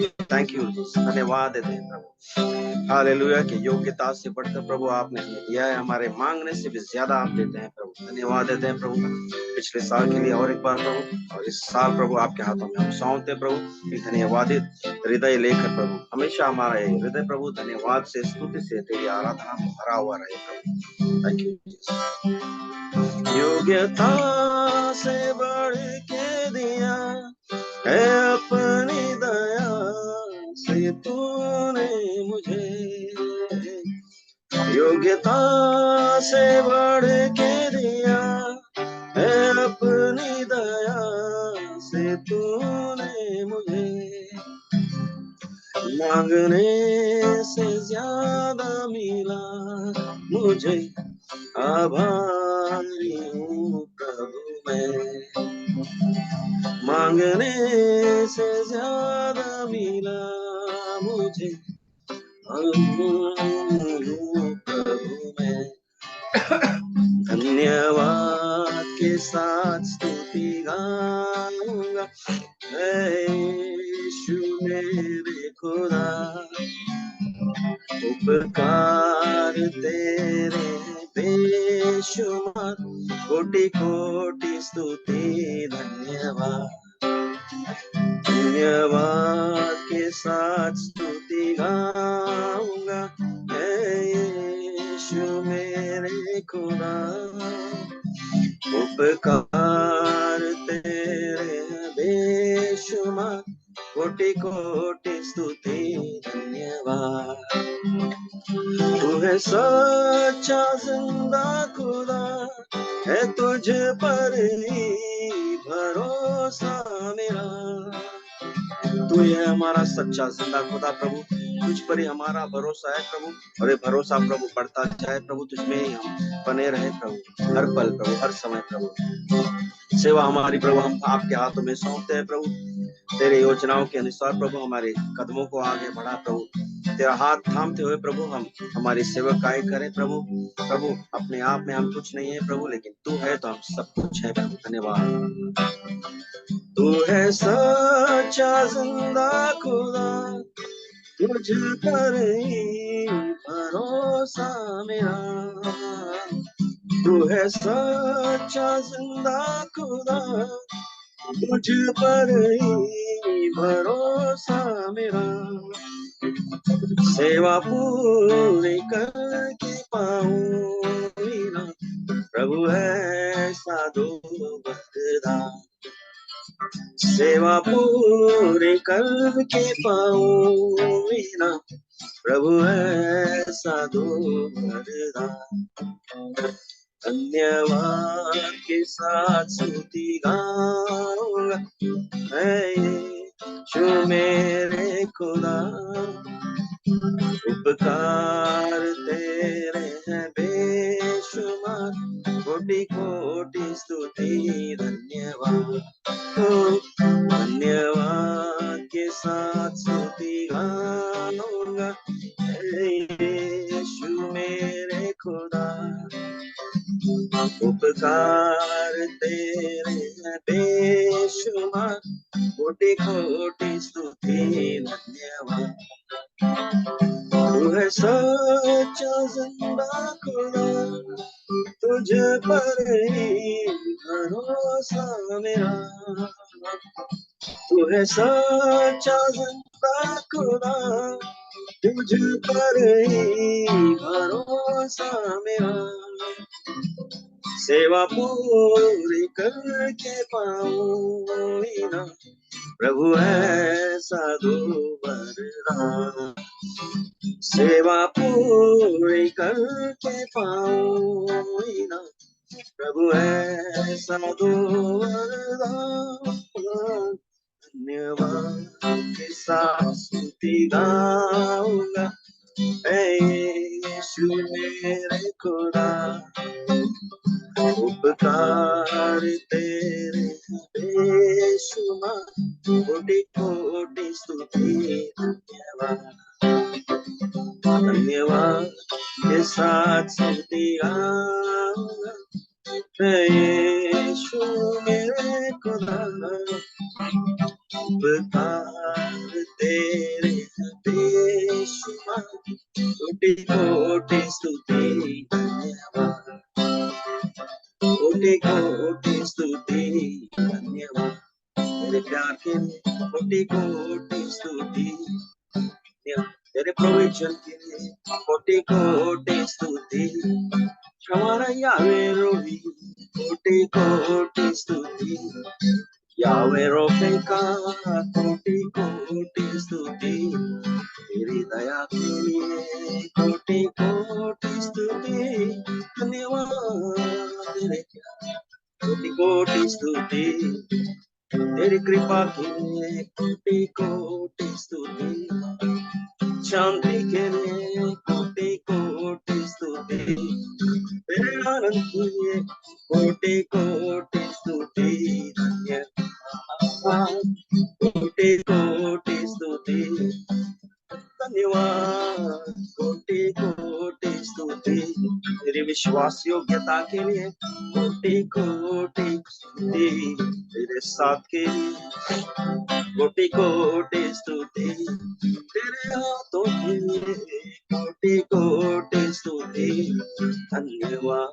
Thank you, धन्यवाद देते हैं प्रभु। हालेलुया कि योग्यता से बढ़कर प्रभु आपने हमें दिया है, हमारे मांगने से भी ज्यादा आप देते हैं प्रभु। धन्यवाद देते हैं प्रभु पिछले साल के लिए और एक बार प्रभु, और इस साल प्रभु आपके हाथों में हम सौंपते प्रभु एक धन्यवादित हृदय लेकर प्रभु। हमेशा हमारा ये हृदय प्रभु धन्यवाद से, स्तुति से, तेरी आराधना में भरा हुआ रहे प्रभु। Thank you. योग्यता से बढ़ के दिया है अपनी दया से तूने मुझे, योग्यता से बढ़ के दिया है अपनी दया से तूने मुझे, मांगने से ज्यादा मिला मुझे, आभारी हूँ प्रभु मैं, मांगने से ज्यादा मिला मुझे, प्रभु मैं। धन्यवाद के साथ स्तुति गाऊंगा यीशु मेरे खुदा, उपकार तेरे बेशुमार, कोटि कोटि स्तुति धन्यवाद, धन्यवाद के साथ स्तुति गाऊंगा यीशु मेरे खुदा, उपकार तेरे बेशुमार, कोटि कोटि स्तुति धन्यवाद। तू है सच्चा जिंदा खुदा, है तुझ पर ही भरोसा मेरा, तू है हमारा सच्चा जिंदा खुदा प्रभु, तुझ पर ही हमारा भरोसा है प्रभु, और ये भरोसा प्रभु बढ़ता जाए प्रभु, तुझमें ही हम बने रहे प्रभु, हर पल प्रभु, हर समय प्रभु। सेवा हमारी प्रभु हम आपके हाथों में सौंपते हैं प्रभु, तेरे योजनाओं के अनुसार प्रभु हमारे कदमों को आगे बढ़ा प्रभु, तेरा हाथ थामते हुए प्रभु हम हमारी सेवकाई करें प्रभु। प्रभु अपने आप में हम कुछ नहीं है प्रभु, लेकिन तू है तो हम सब कुछ है प्रभु। धन्यवाद। तू है सच्चा जिंदा खुदा, तुझ पर ही भरोसा मेरा, तू है सच्चा जिंदा खुदा, तुझ पर ही भरोसा मेरा, सेवा पूरी करके पाऊं ना प्रभु ऐसा दो वरदान, सेवा पूरी करके पाऊं ना प्रभु ऐसा दो वरदान, धन्यवाद के साथ स्तुति गाऊंगा यीशु मेरे खुदा, उपकार तेरे हैं बेशुमार, कोटि कोटि स्तुति धन्यवाद, धन्यवाद के साथ स्तुति गाऊंगा यीशु मेरे खुदा, उपकार तेरे हैं बेशुमार, कोटि कोटि स्तुति धन्यवाद। तू है सच्चा जिंदा खुदा, तुझ पर ही भरोसा मेरा, तू है सच्चा जिंदा खुदा, तुझ पर ही भरोसा मेरा, सेवा पूरी करके पाऊं ना प्रभु ऐसा दो वरदान, सेवा पूरी करके पाऊं ना प्रभु ऐसा दो वरदान, धन्यवाद के साथ स्तुति गाऊंगा यीशु मेरे खुदा, उपकार तेरे बेशुमार, कोटि कोटि स्तुति धन्यवाद, धन्यवाद के साथ स्तुति गाऊंगा यीशु मेरे खुदा, उपकार तेरे कोटि कोटि स्तुति धन्यवाद, कोटि कोटि स्तुति धन्यवाद, तेरे प्यार के लिए कोटि कोटि स्तुति, तेरे प्रोविजन के लिए कोटि कोटि स्तुति, हमारा यावे रोही कोटि कोटि स्तुति, यावे रोहे का कोटि कोटि स्तुति, तेरी दया के लिए कोटि कोटि स्तुति धन्यवाद, तेरे कोटि कोटि स्तुति, तेरी कृपा के लिए कोटि कोटि स्तुति, शांति के लिए कोटि कोटि स्तुति, तेरे आनंद के लिए कोटि कोटि स्तुति धन्यवाद, कोटि कोटि स्तुति धन्यवाद, कोटि कोटि स्तुति, तेरी विश्वास योग्यता के लिए कोटि कोटि स्तुति, तेरे साथ के लिए कोटि कोटि स्तुति, तेरे हाथों के लिए कोटि कोटि स्तुति धन्यवाद,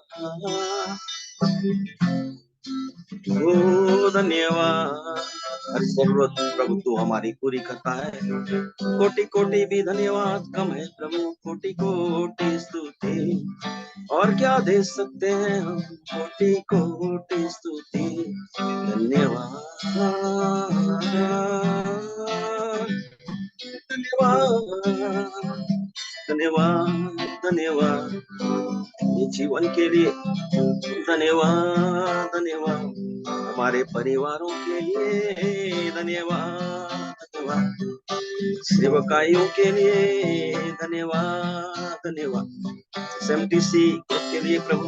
ओ धन्यवाद, हर जरूरत प्रभु तू हमारी पूरी करता है, कोटि कोटि भी धन्यवाद कम है प्रभु, कोटि कोटि स्तुति, और क्या दे सकते हैं हम, कोटि कोटि स्तुति धन्यवाद, धन्यवाद, धन्यवाद, धन्यवाद, ये जीवन के लिए धन्यवाद, धन्यवाद, हमारे परिवारों के लिए धन्यवाद, धन्यवाद, सेवकाइयों के लिए धन्यवाद, धन्यवाद, SMTC के लिए प्रभु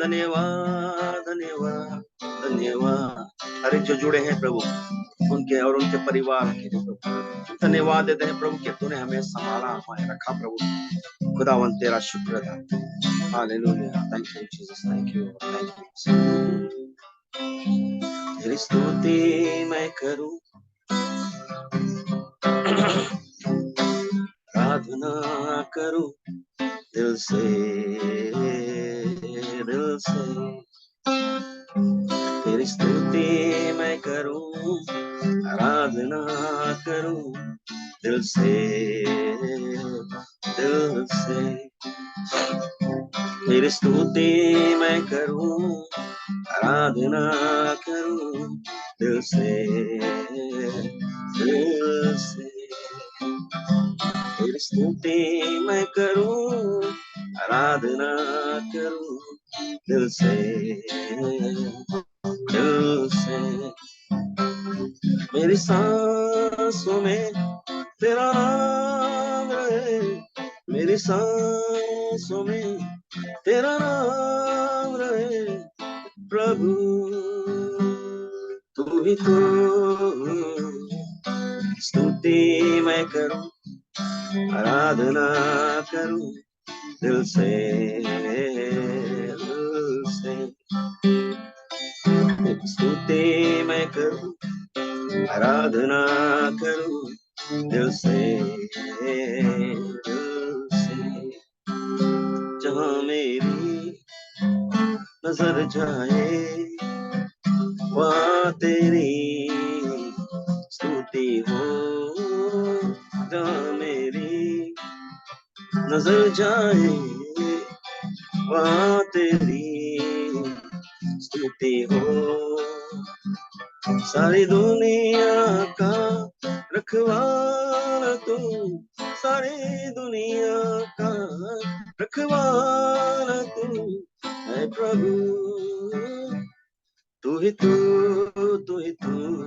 धन्यवाद, धन्यवाद, धन्यवाद, हर एक जो जुड़े हैं प्रभु उनके और उनके परिवार के लिए प्रभु धन्यवाद देते हैं प्रभु कि तूने हमें संभाला, हमें रखा प्रभु, खुदावन तेरा शुक्र था, hallelujah, thank you Jesus, thank you, thank you, तेरी स्तुति मैं करूं, आराधना करूं दिल से, दिल से, तेरी स्तुति मैं करूं, आराधना करूं दिल से, दिल से, तेरी स्तुति मैं करूं, आराधना करूं दिल से, दिल से, तेरी स्तुति मैं करूं, आराधना करूं दिल से, दिल से, मेरी सांसों में तेरा नाम रहे, मेरी सांसों में तेरा नाम रहे प्रभु, तू ही तो, स्तुति मैं करूं, आराधना करूं दिल से, दिल से, स्तुति मैं करूं, आराधना करूं दिल से, दिल से, जहां मेरी नजर जाए वहाँ तेरी स्तुति हो, जहाँ मेरी नजर जाए वहाँ तेरी स्तुति हो, सारी दुनिया का रखवाला तू, सारी दुनिया का रखवाला तू है प्रभु, तू ही तू, तू ही तू,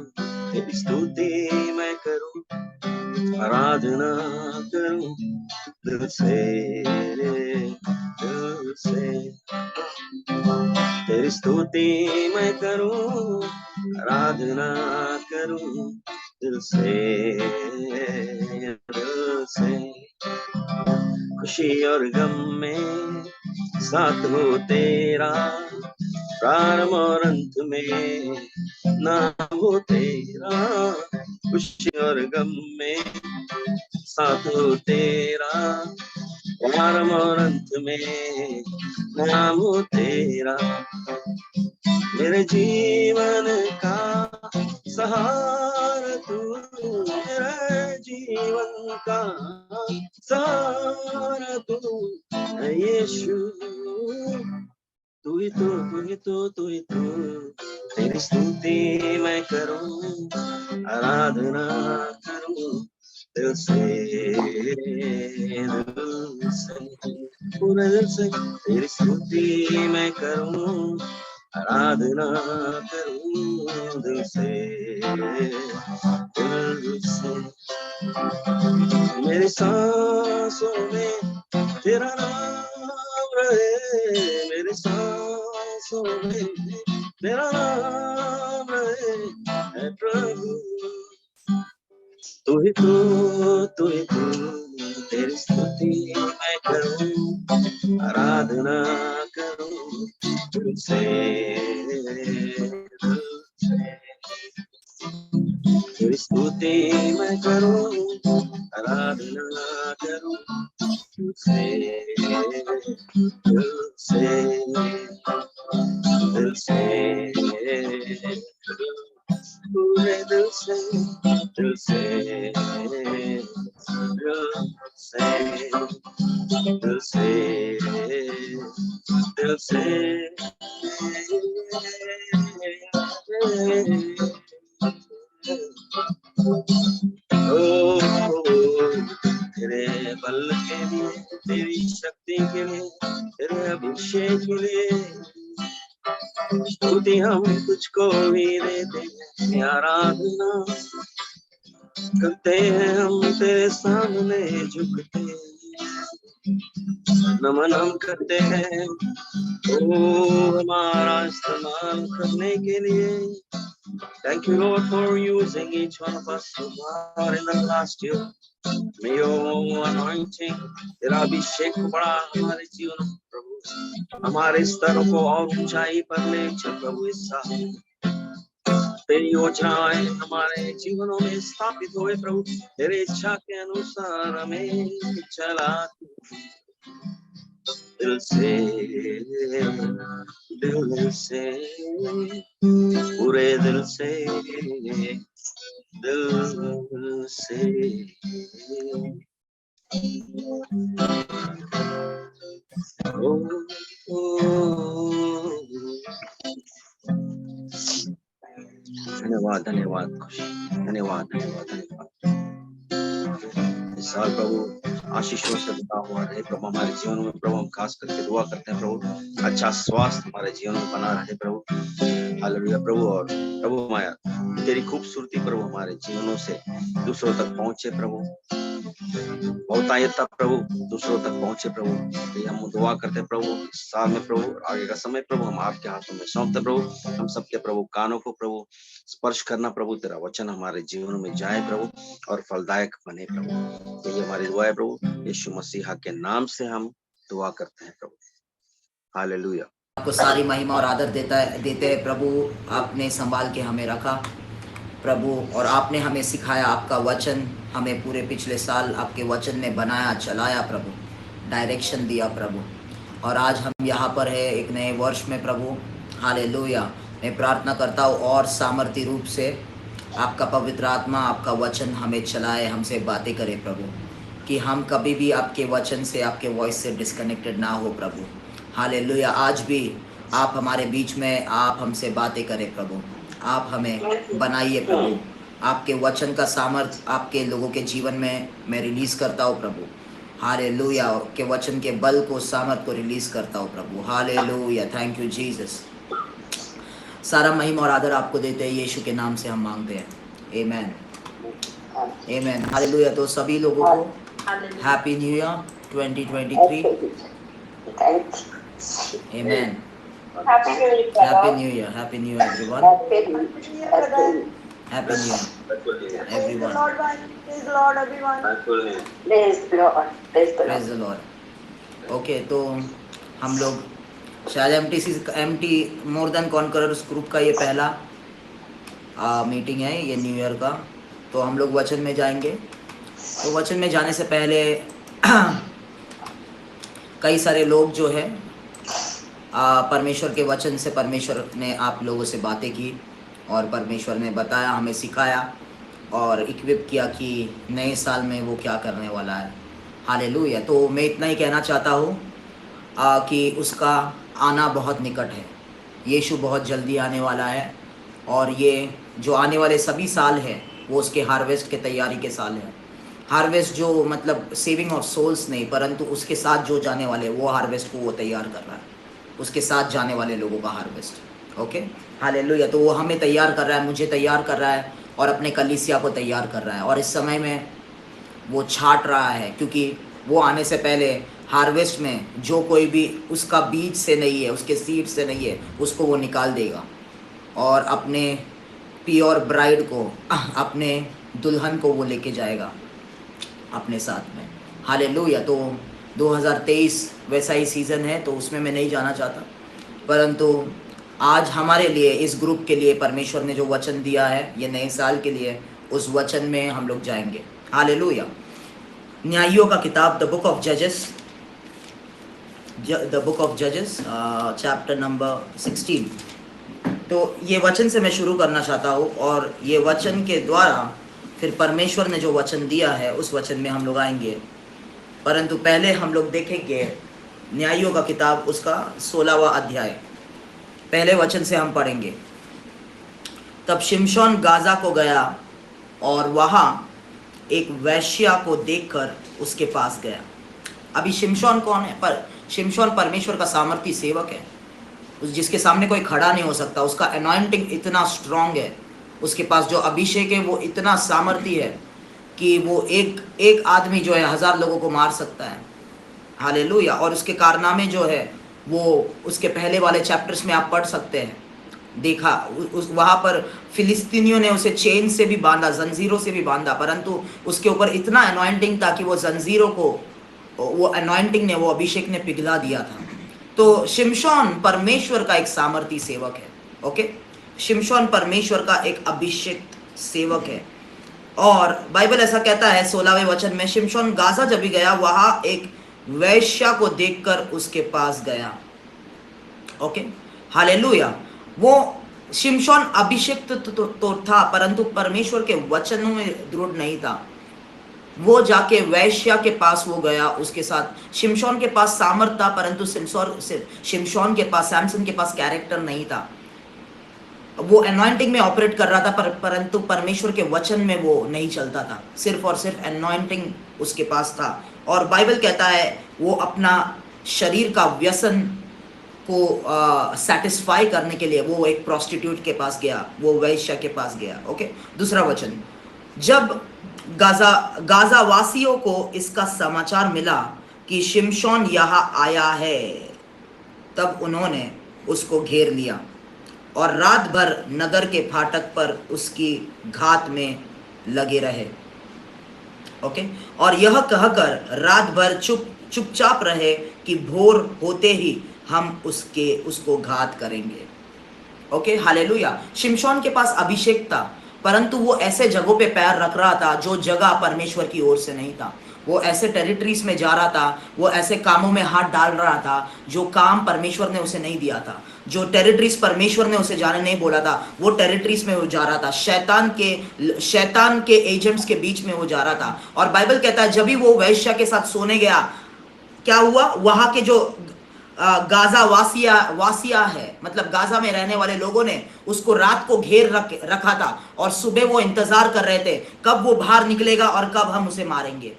तेरी स्तुति मैं करूं, आराधना करूं दिल से, दिल से, तेरी स्तुति मैं करूं, आराधना करूं दिल से, दिल से, खुशी और गम में साथ हो तेरा, प्रारंभ और अंत में नाम हो तेरा, खुशी और गम में साथ हो तेरा, प्रारंभ और अंत में नाम हो तेरा, मेरे जीवन का सहारा तू, मेरे जीवन का सहारा तू है यीशु। तू ही तो, तू ही तो, तू ही तो, तेरी स्तुति मैं करूं, आराधना करूं दिल से, पूरे दिल से तेरी स्तुति मैं करूं, आराधना करूं दिल से, दिल से। मेरी सांसों में तेरा नाम रहे, मेरी सांसों में तेरा नाम रहे, है प्रभु। तू ही तू ही तू, तेरी स्तुति मैं करूं, आराधना करूं दिल से, तेरी स्तुति मैं करूं, आराधना करूं दिल से, दिल से, पूरे दिल से, दिल से, दिल से, दिल से, ओ तेरे बल के लिए, तेरी शक्ति के लिए, तेरे अभिषेक के लिए स्तुति हम तुझको भी देते हैं, आराधना करते हैं हम तेरे सामने झुकते, नमन हम करते हैं ओ हमारा इस्तेमाल करने के लिए। Thank you Lord for using each one of us, oh God, in the last year. May your anointing, तेरा अभिषेक बड़ा हमारे जीवन में प्रभु, हमारे स्तरों को और ऊंचाई पर ले चल प्रभु। इस साल तेरी योजनाएं हमारे जीवनों में स्थापित हुए प्रभु, तेरे इच्छा के अनुसार हमें चला दिल से, दिल से, पूरे दिल से, दिल से। धन्यवाद धन्यवाद धन्यवाद धन्यवाद धन्यवाद। इस साल प्रभु आशीषों से भरा हुआ रहे प्रभु हमारे जीवन में प्रभु। हम खास करके दुआ करते हैं प्रभु अच्छा स्वास्थ्य हमारे जीवन में बना रहे प्रभु। हालेलुया प्रभु। और प्रभु माया तेरी खूबसूरती प्रभु हमारे जीवनों से दूसरों तक पहुंचे प्रभु, बहुतायता प्रभु दूसरों तक पहुंचे प्रभु। ये हम दुआ करते हैं प्रभु इस साल में प्रभु, आगे का समय प्रभु हम आपके हाथों में सौंपते प्रभु। हम सबके प्रभु कानों को प्रभु स्पर्श करना प्रभु, तेरा वचन हमारे जीवन में जाए प्रभु और फलदायक बने प्रभु। तो ये हमारी दुआ है प्रभु, यीशु मसीहा के नाम से हम दुआ करते हैं प्रभु। हालेलुया। आपको सारी महिमा और आदर देते हैं प्रभु। आपने संभाल के हमें रखा प्रभु, और आपने हमें सिखाया आपका वचन, हमें पूरे पिछले साल आपके वचन ने बनाया, चलाया प्रभु, डायरेक्शन दिया प्रभु। और आज हम यहाँ पर है एक नए वर्ष में प्रभु। हालेलुया। मैं प्रार्थना करता हूँ और सामर्थ्य रूप से आपका पवित्र आत्मा, आपका वचन हमें चलाए, हमसे बातें करे प्रभु, कि हम कभी भी आपके वचन से, आपके वॉइस से डिस्कनेक्टेड ना हो प्रभु। हालेलुया। आज भी आप हमारे बीच में, आप हमसे बातें करें प्रभु, आप हमें बनाइए प्रभु। आपके वचन का सामर्थ्य आपके लोगों के जीवन में मैं रिलीज करता हूँ प्रभु। हालेलुया। के वचन के बल को, सामर्थ को रिलीज करता हूँ प्रभु। हालेलुया। Thank you Jesus. सारा महिमा और आदर आपको देते हैं, यीशु के नाम से हम मांगते हैं। आमेन आमेन। हालेलुया। तो सभी लोगों को happy new year 2023। Amen. Happy New Year. Happy New Year everyone. Happy New Year everyone. Praise the Lord everyone. Praise the Lord. Praise the Lord. Okay, तो हम लोग शायद MT more than conquerors group का ये पहला meeting है ये new year का। तो हम लोग वचन में जाएंगे। तो वचन में जाने से पहले कई सारे लोग जो है परमेश्वर के वचन से परमेश्वर ने आप लोगों से बातें की और परमेश्वर ने बताया, हमें सिखाया और इक्विप किया कि नए साल में वो क्या करने वाला है। हालेलुया। तो मैं इतना ही कहना चाहता हूँ कि उसका आना बहुत निकट है। यीशु बहुत जल्दी आने वाला है और ये जो आने वाले सभी साल है वो उसके हार्वेस्ट के तैयारी के साल है। हार्वेस्ट जो मतलब सेविंग ऑफ सोल्स नहीं, परंतु उसके साथ जो जाने वाले वो हार्वेस्ट को वो तैयार कर रहा है, उसके साथ जाने वाले लोगों का हार्वेस्ट। Okay, hallelujah. तो वो हमें तैयार कर रहा है, मुझे तैयार कर रहा है और अपने कलीसिया को तैयार कर रहा है। और इस समय में वो छाट रहा है, क्योंकि वो आने से पहले हार्वेस्ट में जो कोई भी उसका बीज से नहीं है, उसके सीड से नहीं है, उसको वो निकाल देगा और अपने प्योर ब्राइड को, अपने दुल्हन को वो लेके जाएगा अपने साथ में। हालेलुया। तो 2023 वैसा ही सीज़न है, तो उसमें मैं नहीं जाना चाहता, परंतु आज हमारे लिए, इस ग्रुप के लिए परमेश्वर ने जो वचन दिया है ये नए साल के लिए, उस वचन में हम लोग जाएंगे। हालेलुया। न्यायियों का किताब, द बुक ऑफ जजेस, चैप्टर नंबर 16। तो ये वचन से मैं शुरू करना चाहता हूँ और ये वचन के द्वारा फिर परमेश्वर ने जो वचन दिया है उस वचन में हम लोग आएंगे। परंतु पहले हम लोग देखेंगे न्यायियों का किताब, उसका 16वां अध्याय, पहले वचन से हम पढ़ेंगे। तब शिमशोन गाजा को गया और वहाँ एक वैश्या को देखकर उसके पास गया। अभी शिमशोन कौन है? पर शिमशोन परमेश्वर का सामर्थी सेवक है, जिसके सामने कोई खड़ा नहीं हो सकता। उसका अनॉइंटिंग इतना स्ट्रांग है, उसके पास जो अभिषेक है वो इतना सामर्थी है कि वो एक आदमी जो है 1000 लोगों को मार सकता है। हालेलुया। और उसके कारनामे जो है वो उसके पहले वाले चैप्टर्स में आप पढ़ सकते हैं। देखा वहाँ पर फिलिस्तीनियों ने उसे चेन से भी बांधा, जंजीरों से भी बांधा, परंतु उसके ऊपर इतना अनॉइंटिंग था कि वो जंजीरों को, वो अनॉइंटिंग ने, वो अभिषेक ने पिघला दिया था। तो शिमशोन परमेश्वर का एक सामर्थी सेवक है। ओके, शिमशोन परमेश्वर का एक अभिषेक सेवक है। और बाइबल ऐसा कहता है 16वें वचन में, शिमशोन गाजा जब भी गया वहां एक वैश्या को देखकर उसके पास गया। Okay, hallelujah. वो शिमशोन अभिषेक तो था, परंतु परमेश्वर के वचनों में दृढ़ नहीं था। वो जाके वैश्या के पास वो गया, उसके साथ। शिमशोन के पास सामर्थ था, परंतु शिमशोन के पास, सैमसन के पास कैरेक्टर नहीं था। वो अनॉइंटिंग में ऑपरेट कर रहा था, परंतु परमेश्वर के वचन में वो नहीं चलता था। सिर्फ और सिर्फ अनॉइंटिंग उसके पास था। और बाइबल कहता है वो अपना शरीर का व्यसन को सेटिस्फाई करने के लिए वो एक प्रोस्टिट्यूट के पास गया, वो वैश्या के पास गया। ओके, दूसरा वचन, जब गाजा वासियों को इसका समाचार मिला कि शिमशोन यहाँ आया है, तब उन्होंने उसको घेर लिया और रात भर नगर के फाटक पर उसकी घात में लगे रहे। ओके, और यह कहकर रात भर चुपचाप रहे कि भोर होते ही हम उसको घात करेंगे। Okay, hallelujah. शिमशोन के पास अभिषेक था, परंतु वो ऐसे जगहों पे पैर रख रहा था जो जगह परमेश्वर की ओर से नहीं था। वो ऐसे टेरिटरीज में जा रहा था, वो ऐसे कामों में हाथ डाल रहा था जो काम परमेश्वर ने उसे नहीं दिया था, जो टेरिटरीज परमेश्वर ने उसे जाने नहीं बोला था, वो टेरिटरीज में वो जा रहा था। शैतान के एजेंट्स के बीच में वो जा रहा था। और बाइबल कहता है जब भी वो वैश्या के साथ सोने गया, क्या हुआ? वहां के जो गाजा वासिया है, मतलब गाजा में रहने वाले लोगों ने उसको रात को घेर रखा था और सुबह वो इंतजार कर रहे थे कब वो बाहर निकलेगा और कब हम उसे मारेंगे।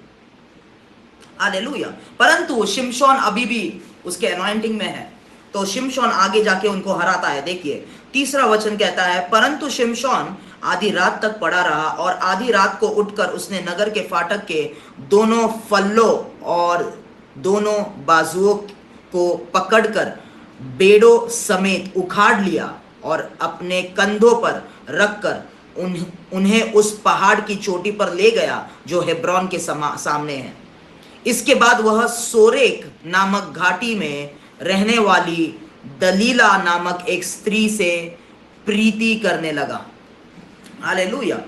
हालेलुया। परंतु शिमशोन अभी भी उसके अनॉइंटिंग में है, तो शिमशोन आगे जाके उनको हराता है। देखिए, तीसरा वचन कहता है, परंतु शिमशोन आधी रात तक पड़ा रहा और आधी रात को उठकर उसने नगर के फाटक के दोनों फल्लों और दोनों बाजुओं को पकड़कर बेड़ों समेत उखाड़ लिया और अपने कंधों पर रखकर उन्हें उस पहाड़ की चोटी पर ले गया जो हेब्रोन के सामने है। इसके बाद वह सोरेक नामक घाटी में रहने वाली दलीला नामक एक स्त्री से प्रीति करने लगा। हालेलुया।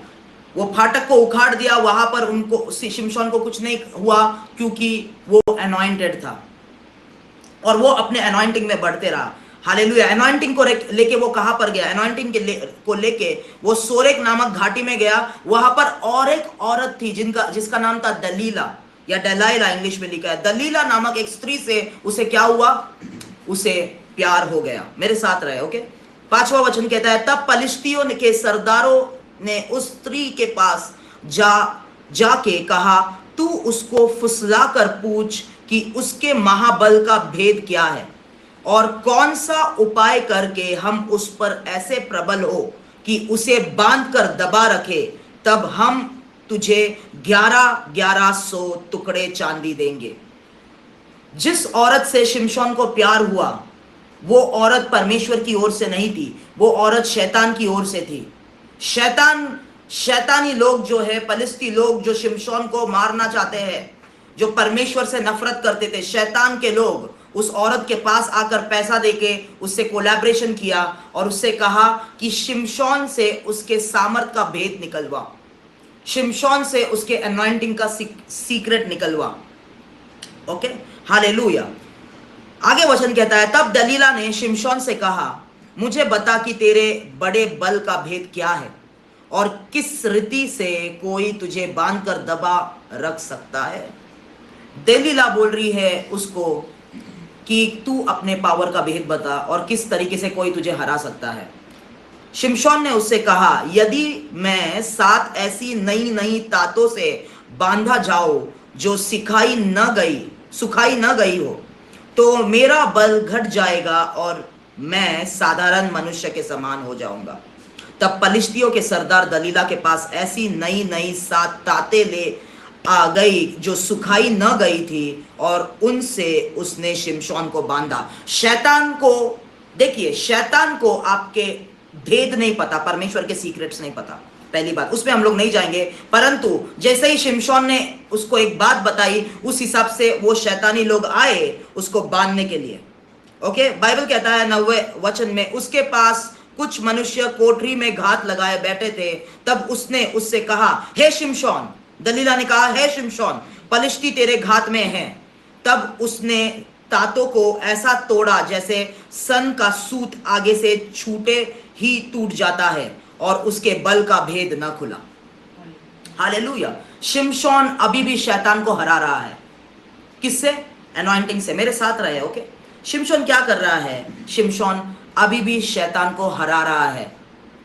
वो फाटक को उखाड़ दिया, वहां पर उनको, शिमशोन को कुछ नहीं हुआ क्योंकि वो अनॉइंटेड था। और वो अपने अनॉइंटिंग में बढ़ते रहा। हालेलुया। अनॉइंटिंग को लेके वो कहां पर गया? अनॉइंटिंग को लेके वो सोरेक नामक घाटी में गया। वहां पर और एक औरत थी जिसका नाम था दलीला, या डलाइला इंग्लिश में लिखा है। दलीला नामक एक स्त्री से उसे क्या हुआ? उसे प्यार हो गया। मेरे साथ रहे, ओके। 5वां वचन कहता है, तब पलिश्तियों के सरदारों ने उस स्त्री के पास जाके कहा, तू उसको फुसला कर पूछ कि उसके महाबल का भेद क्या है और कौन सा उपाय करके हम उस पर ऐसे प्रबल हो कि उसे बांध कर दबा रखे, तब हम तुझे 1100 टुकड़े चांदी देंगे। जिस औरत से शिमशोन को प्यार हुआ वो औरत परमेश्वर की ओर से नहीं थी, वो औरत शैतान की ओर से थी। शैतानी लोग जो है, पलिस्ती लोग जो शिमशोन को मारना चाहते हैं, जो परमेश्वर से नफरत करते थे, शैतान के लोग उस औरत के पास आकर पैसा देके उससे कोलैबोरेशन किया और उससे कहा कि शिमशोन से उसके सामर्थ का भेद निकलवा, शिमशोन से उसके अनॉइंटिंग का सीक्रेट निकलवा। Okay, hallelujah. आगे वचन कहता है, तब दलीला ने शिमशोन से कहा, मुझे बता कि तेरे बड़े बल का भेद क्या है और किस रीति से कोई तुझे बांधकर दबा रख सकता है। दलीला बोल रही है उसको कि तू अपने पावर का भेद बता और किस तरीके से कोई तुझे हरा सकता है। शिमशोन ने उससे कहा, यदि मैं 7 ऐसी नई नई तातों से बांधा जाओ जो सुखाई न गई हो, तो मेरा बल घट जाएगा और मैं साधारण मनुष्य के समान हो जाऊंगा। तब पलिश्तियों के सरदार दलीला के पास ऐसी नई नई 7 ताते ले आ गई जो सुखाई न गई थी और उनसे उसने शिमशोन को बांधा। शैतान को देखिए, शैतान को आपके भेद नहीं पता, परमेश्वर के सीक्रेट्स नहीं पता। पहली बात, उसमें हम लोग नहीं जाएंगे, परंतु जैसे ही शिमशोन ने उसको एक बात बताई, उस हिसाब से वो शैतानी लोग आए उसको बांधने के लिए। ओके, बाइबल कहता है 9वें वचन में, उसके पास कुछ मनुष्य कोठरी में घात लगाए बैठे थे। तब उसने उससे कहा, हे शिमशोन, दलीला ने कहा, हे शिमशोन, पलिश्ती तेरे घात में हैं। तब उसने तातों को ऐसा तोड़ा जैसे सन का सूत आगे से छूटे ही टूट जाता है और उसके बल का भेद न खुला। हालेलुया। शिमशोन अभी भी शैतान को हरा रहा है। किससे? अनॉइंटिंग से। मेरे साथ रहे, ओके। शिमशोन क्या कर रहा है? शिमशोन अभी भी शैतान को हरा रहा है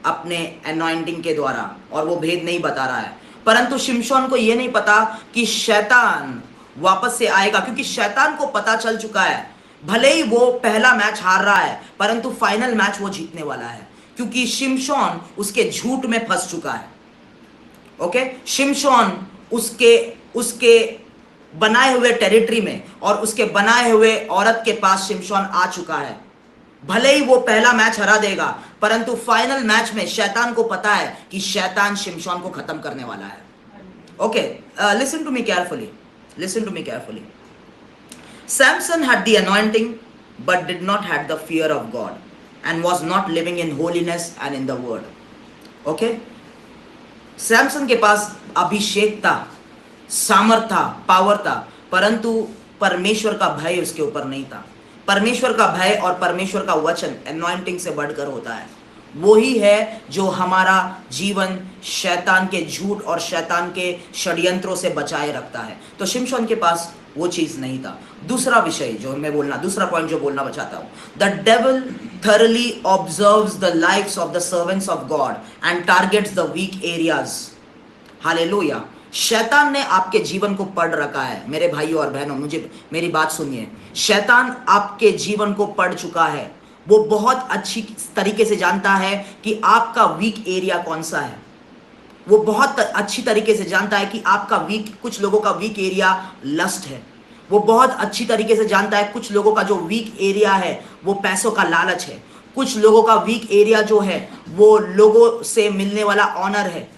अपने अनॉइंटिंग के द्वारा, और वो भेद नहीं बता रहा है। परंतु शिमशोन को यह नहीं पता कि शैतान वापस से आएगा, क्योंकि शैतान को पता चल चुका है, भले ही वो पहला मैच हार रहा है परंतु फाइनल मैच वो जीतने वाला है, क्योंकि शिमशोन उसके झूठ में फंस चुका है। ओके, शिमशोन उसके बनाए हुए टेरिटरी में और उसके बनाए हुए औरत के पास शिमशोन आ चुका है। भले ही वो पहला मैच हरा देगा परंतु फाइनल मैच में शैतान को पता है कि शैतान शिमशोन को खत्म करने वाला है। Okay, listen to me carefully, listen to me carefully. Samson had the anointing but did not have the fear of God and was not living in holiness and in the word. Okay, Samson के पास अभिषेक था, सामर्थ था, power था, परंतु परमेश्वर का भय उसके ऊपर नहीं था। परमेश्वर का भय और परमेश्वर का वचन अनॉइंटिंग से बढ़कर होता है। वो ही है जो हमारा जीवन शैतान के झूठ और शैतान के षड्यंत्रों से बचाए रखता है। तो शिमशोन के पास वो चीज नहीं था। दूसरा विषय जो मैं बोलना, दूसरा पॉइंट जो बोलना चाहता हूं, the devil thoroughly observes the lives of the servants of God and targets the weak areas. Hallelujah. शैतान ने आपके जीवन को पढ़ रखा है। मेरे भाइयों और बहनों, मुझे मेरी बात सुनिए, शैतान आपके जीवन को पढ़ चुका है। वो बहुत अच्छी तरीके से जानता है कि आपका वीक एरिया कौन सा है। वो बहुत अच्छी तरीके से जानता है कि आपका कुछ लोगों का वीक एरिया लस्ट है। वो बहुत अच्छी तरीके से जानता है कुछ लोगों का जो वीक एरिया है वो पैसों का लालच है। कुछ लोगों का वीक एरिया जो है वो लोगों से मिलने वाला ऑनर है,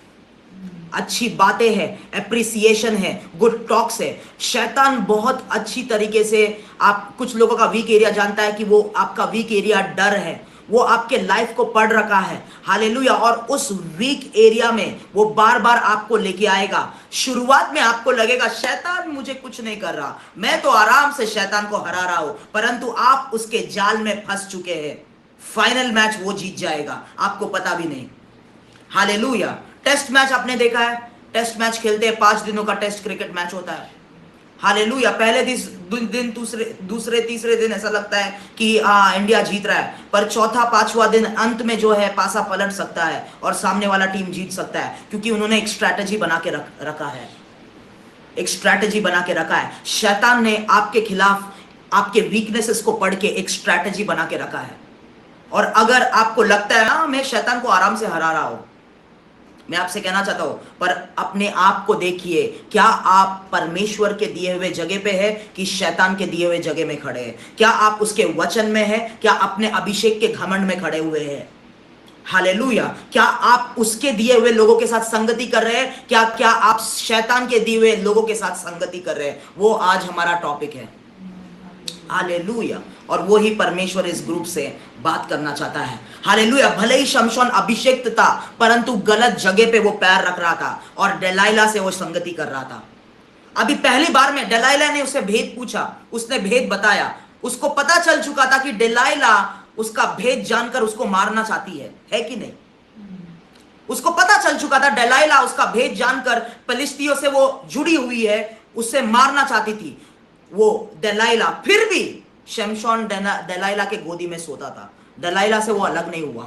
अच्छी बातें हैं, एप्रिसिएशन है, गुड टॉक्स है। शैतान बहुत अच्छी तरीके से आप कुछ लोगों का वीक एरिया जानता है कि वो आपका वीक एरिया डर है, वो आपके लाइफ को पढ़ रखा है। हालेलुया। और उस वीक एरिया में वो बार बार आपको लेके आएगा। शुरुआत में आपको लगेगा शैतान मुझे कुछ नहीं कर रहा, मैं तो आराम से शैतान को हरा रहा हूं, परंतु आप उसके जाल में फंस चुके हैं। फाइनल मैच वो जीत जाएगा, आपको पता भी नहीं। हालेलुया। टेस्ट मैच आपने देखा है, टेस्ट मैच खेलते हैं, 5 दिनों का टेस्ट क्रिकेट मैच होता है। हालेलुया। पहले दिन दूसरे तीसरे दिन ऐसा लगता है कि इंडिया जीत रहा है, पर चौथा पांचवा दिन अंत में जो है पासा पलट सकता है और सामने वाला टीम जीत सकता है, क्योंकि उन्होंने एक स्ट्रैटेजी बना के रखा है। एक स्ट्रैटेजी बना के रखा है। शैतान ने आपके खिलाफ आपके वीकनेसेस को पढ़ के एक स्ट्रैटेजी बना के रखा है। और अगर आपको लगता है मैं शैतान को आराम से हरा रहा हूं, मैं आपसे कहना चाहता हूं, पर अपने आप को देखिए, क्या आप परमेश्वर के दिए हुए जगह पे है कि शैतान के दिए हुए जगह में खड़े हैं? क्या आप उसके वचन में है, क्या अपने अभिषेक के घमंड में खड़े हुए हैं? हालेलुया। क्या आप उसके दिए हुए लोगों के साथ संगति कर रहे हैं, क्या आप शैतान के दिए हुए लोगों के साथ संगति कर रहे हैं? वो आज हमारा टॉपिक है। हालेलुया। और वो ही परमेश्वर इस ग्रुप से बात करना चाहता है। हालेलुया। भले ही शमशोन अभिषेक था, परंतु गलत जगह पे वो पैर रख रहा था और डेलाइला से वो संगति कर रहा था। अभी पहली बार में डेलाइला ने उससे भेद पूछा, उसने भेद बताया। उसको पता चल चुका था कि डेलाइला उसका भेद जानकर उसको मारना चाहती है कि नहीं? उसको पता चल चुका था डेलाइला उसका भेद जानकर फिलिस्तियों से वो जुड़ी हुई है, उससे मारना चाहती थी वो डेलाइला। फिर भी शमशोन डेलाइला के गोदी में सोता था। डेलाइला से वो अलग नहीं हुआ।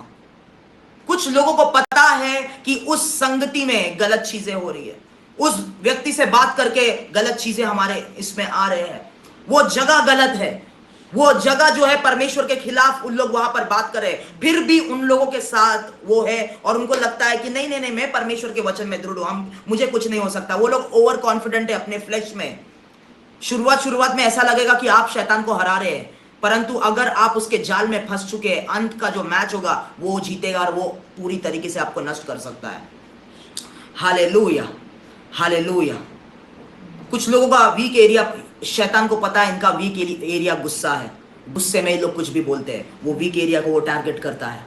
कुछ लोगों को पता है कि उस संगति में गलत चीजें हो रही है, उस व्यक्ति से बात करके गलत चीजें हमारे इसमें आ रहे हैं, वो जगह गलत है, वो जगह जो है परमेश्वर के खिलाफ उन लोग वहां पर बात कर रहे हैं। फिर भी उन लोगों के साथ वो है और उनको लगता है कि नहीं नहीं नहीं, मैं परमेश्वर के वचन में दृढ़ हूं, मुझे कुछ नहीं हो सकता। वो लोग ओवर कॉन्फिडेंट है अपने फ्लेश में। शुरुआत में ऐसा लगेगा कि आप शैतान को हरा रहे हैं, परंतु अगर आप उसके जाल में फंस चुके हैं, अंत का जो मैच होगा वो जीतेगा और वो पूरी तरीके से आपको नष्ट कर सकता है। हालेलुया। हालेलुया। कुछ लोगों का वीक एरिया, शैतान को पता है इनका वीक एरिया गुस्सा है, गुस्से में लोग कुछ भी बोलते हैं, वो वीक एरिया को वो टारगेट करता है।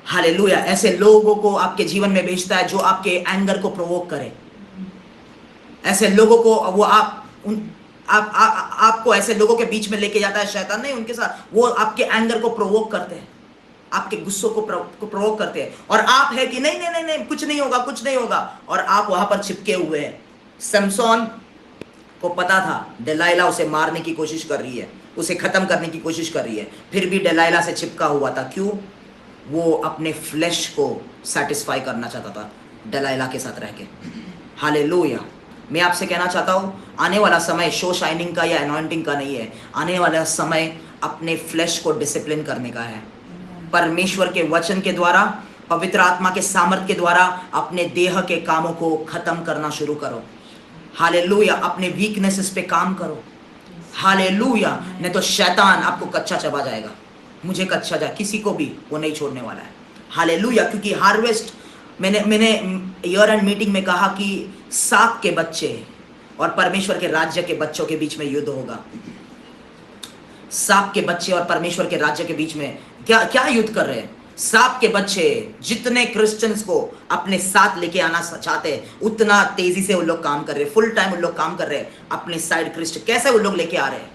हालेलुया। ऐसे लोगों को आपके जीवन में भेजता है जो आपके एंगर को प्रोवोक करे। ऐसे लोगों को वो आपको ऐसे लोगों के बीच में लेके जाता है शैतान, नहीं उनके साथ, वो आपके एंगर को प्रोवोक करते हैं, आपके गुस्सों को प्रोवोक करते हैं, और आप है कि नहीं नहीं नहीं नहीं कुछ नहीं होगा, कुछ नहीं होगा, और आप वहां पर चिपके हुए हैं। शमशोन को पता था डेलाइला उसे मारने की कोशिश कर रही है, उसे खत्म करने की कोशिश कर रही है, फिर भी डेलाइला से चिपका हुआ था। क्यों? वो अपने फ्लैश को सेटिस्फाई करना चाहता था डेलाइला के साथ रह के। हालेलुया। मैं आपसे कहना चाहता हूं, आने वाला समय शो शाइनिंग का या अनॉइंटिंग का नहीं है। आने वाला समय अपने फ्लैश को डिसिप्लिन करने का है। परमेश्वर के वचन के द्वारा, पवित्र आत्मा के सामर्थ के द्वारा अपने देह के कामों को खत्म करना शुरू करो। हालेलुया। अपने वीकनेसेस पे काम करो। हालेलुया। नहीं तो शैतान आपको कच्चा चबा जाएगा। मुझे कच्चा जाए, किसी को भी वो नहीं छोड़ने वाला है। हालेलुया। क्योंकि हार्वेस्ट, मैंने ईयर एंड मीटिंग में कहा कि सांप के बच्चे और परमेश्वर के राज्य के बच्चों के बीच में युद्ध होगा। सांप के बच्चे और परमेश्वर के राज्य के बीच में क्या युद्ध कर रहे हैं? सांप के बच्चे जितने क्रिश्चियंस को अपने साथ लेके आना चाहते हैं, उतना तेजी से उन लोग काम कर रहे हैं, फुल टाइम उन लोग काम कर रहे हैं अपने साइड क्रिश्चियन। कैसे उन लोग लेके आ रहे हैं?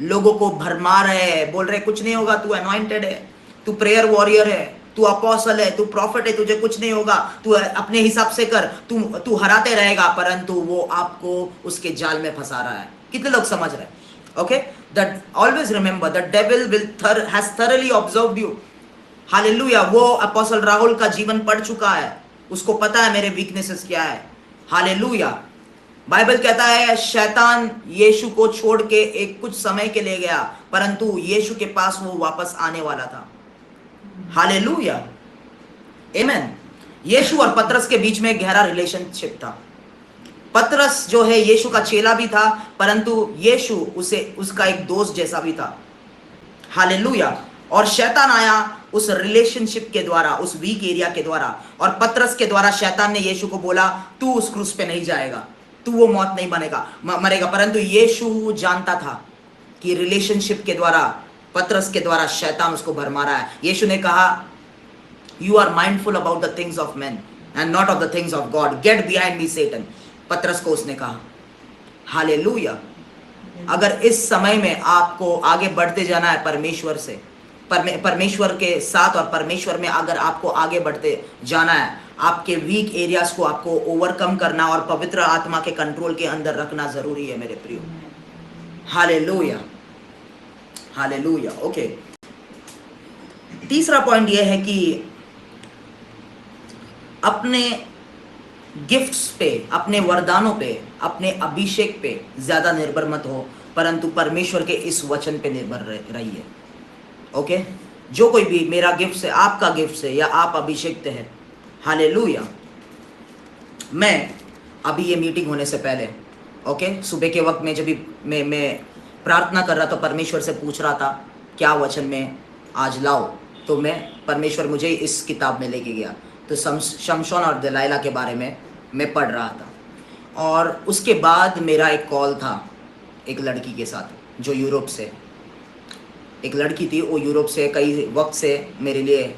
लोगों को भरमा रहे हैं, बोल रहे कुछ नहीं होगा, तू अनॉइंटेड है, तू प्रेयर वॉरियर है, तू अपोस्टल है, तू प्रॉफिट है, तुझे कुछ नहीं होगा, तू अपने हिसाब से कर, तू हराते रहेगा। परंतु वो आपको उसके जाल में फंसा रहा है। कितने लोग समझ रहे हैं? Okay, that always remember the devil has thoroughly observed you। Hallelujah. वो अपोस्टल राहुल का जीवन पढ़ चुका है, उसको पता है मेरे वीकनेसेस क्या है। हालेलुया। बाइबल कहता है शैतान यीशु को छोड़ के एक कुछ समय के लिए गया, परंतु यीशु के पास वो वापस आने वाला था। हालेलुया। आमेन। यीशु और पतरस के बीच में एक गहरा रिलेशनशिप था। पतरस जो है यीशु का चेला भी था, परंतु यीशु उसका एक दोस्त जैसा भी था। हालेलुया। और शैतान आया उस रिलेशनशिप के द्वारा, उस वीक एरिया के द्वारा, और पतरस के द्वारा शैतान ने यीशु को बोला तू उस क्रूस पे नहीं जाएगा, तू वो मौत नहीं मरेगा। परंतु यीशु जानता था कि रिलेशनशिप के द्वारा पतरस के द्वारा शैतान उसको भरमा रहा है। यीशु ने कहा, you are mindful about the things of man and not of the things of God, get behind me Satan. पतरस को उसने कहा। हालेलुया। अगर इस समय में आपको आगे बढ़ते जाना है परमेश्वर से, परमेश्वर के साथ और परमेश्वर में अगर आपको आगे बढ़ते जाना है, आपके वीक एरियाज को आपको ओवरकम करना और पवित्र आत्मा के कंट्रोल के अंदर रखना जरूरी है मेरे प्रियो। Hallelujah, hallelujah. ओके, तीसरा पॉइंट यह है कि अपने गिफ्ट्स पे, अपने वरदानों पे, अपने अभिषेक पे ज्यादा निर्भर मत हो, परंतु परमेश्वर के इस वचन पे निर्भर रहिए। ओके, जो कोई भी मेरा गिफ्ट है, आपका गिफ्ट है, या आप अभिषेक है, हालेलुया। मैं अभी ये मीटिंग होने से पहले, ओके, सुबह के वक्त में जब भी मैं प्रार्थना कर रहा था, परमेश्वर से पूछ रहा था क्या वचन में आज लाओ, तो मैं परमेश्वर मुझे इस किताब में लेके गया। तो शमशोन और दलाइला के बारे में मैं पढ़ रहा था, और उसके बाद मेरा एक कॉल था एक लड़की के साथ जो यूरोप से, एक लड़की थी, वो यूरोप से कई वक्त से मेरे लिए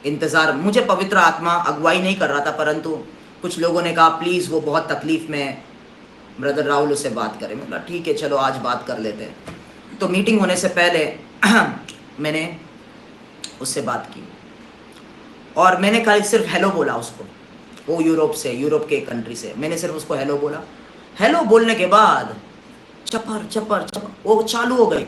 इंतज़ार, मुझे पवित्र आत्मा अगुवाई नहीं कर रहा था, परंतु कुछ लोगों ने कहा प्लीज़ वो बहुत तकलीफ़ में है, ब्रदर राहुल उससे बात करें। मतलब ठीक है, चलो आज बात कर लेते हैं। तो मीटिंग होने से पहले मैंने उससे बात की और मैंने कल सिर्फ हेलो बोला उसको। वो यूरोप से, यूरोप के कंट्री से, मैंने सिर्फ उसको हेलो बोला। हेलो बोलने के बाद चपर चपर चपर वो चालू हो गई।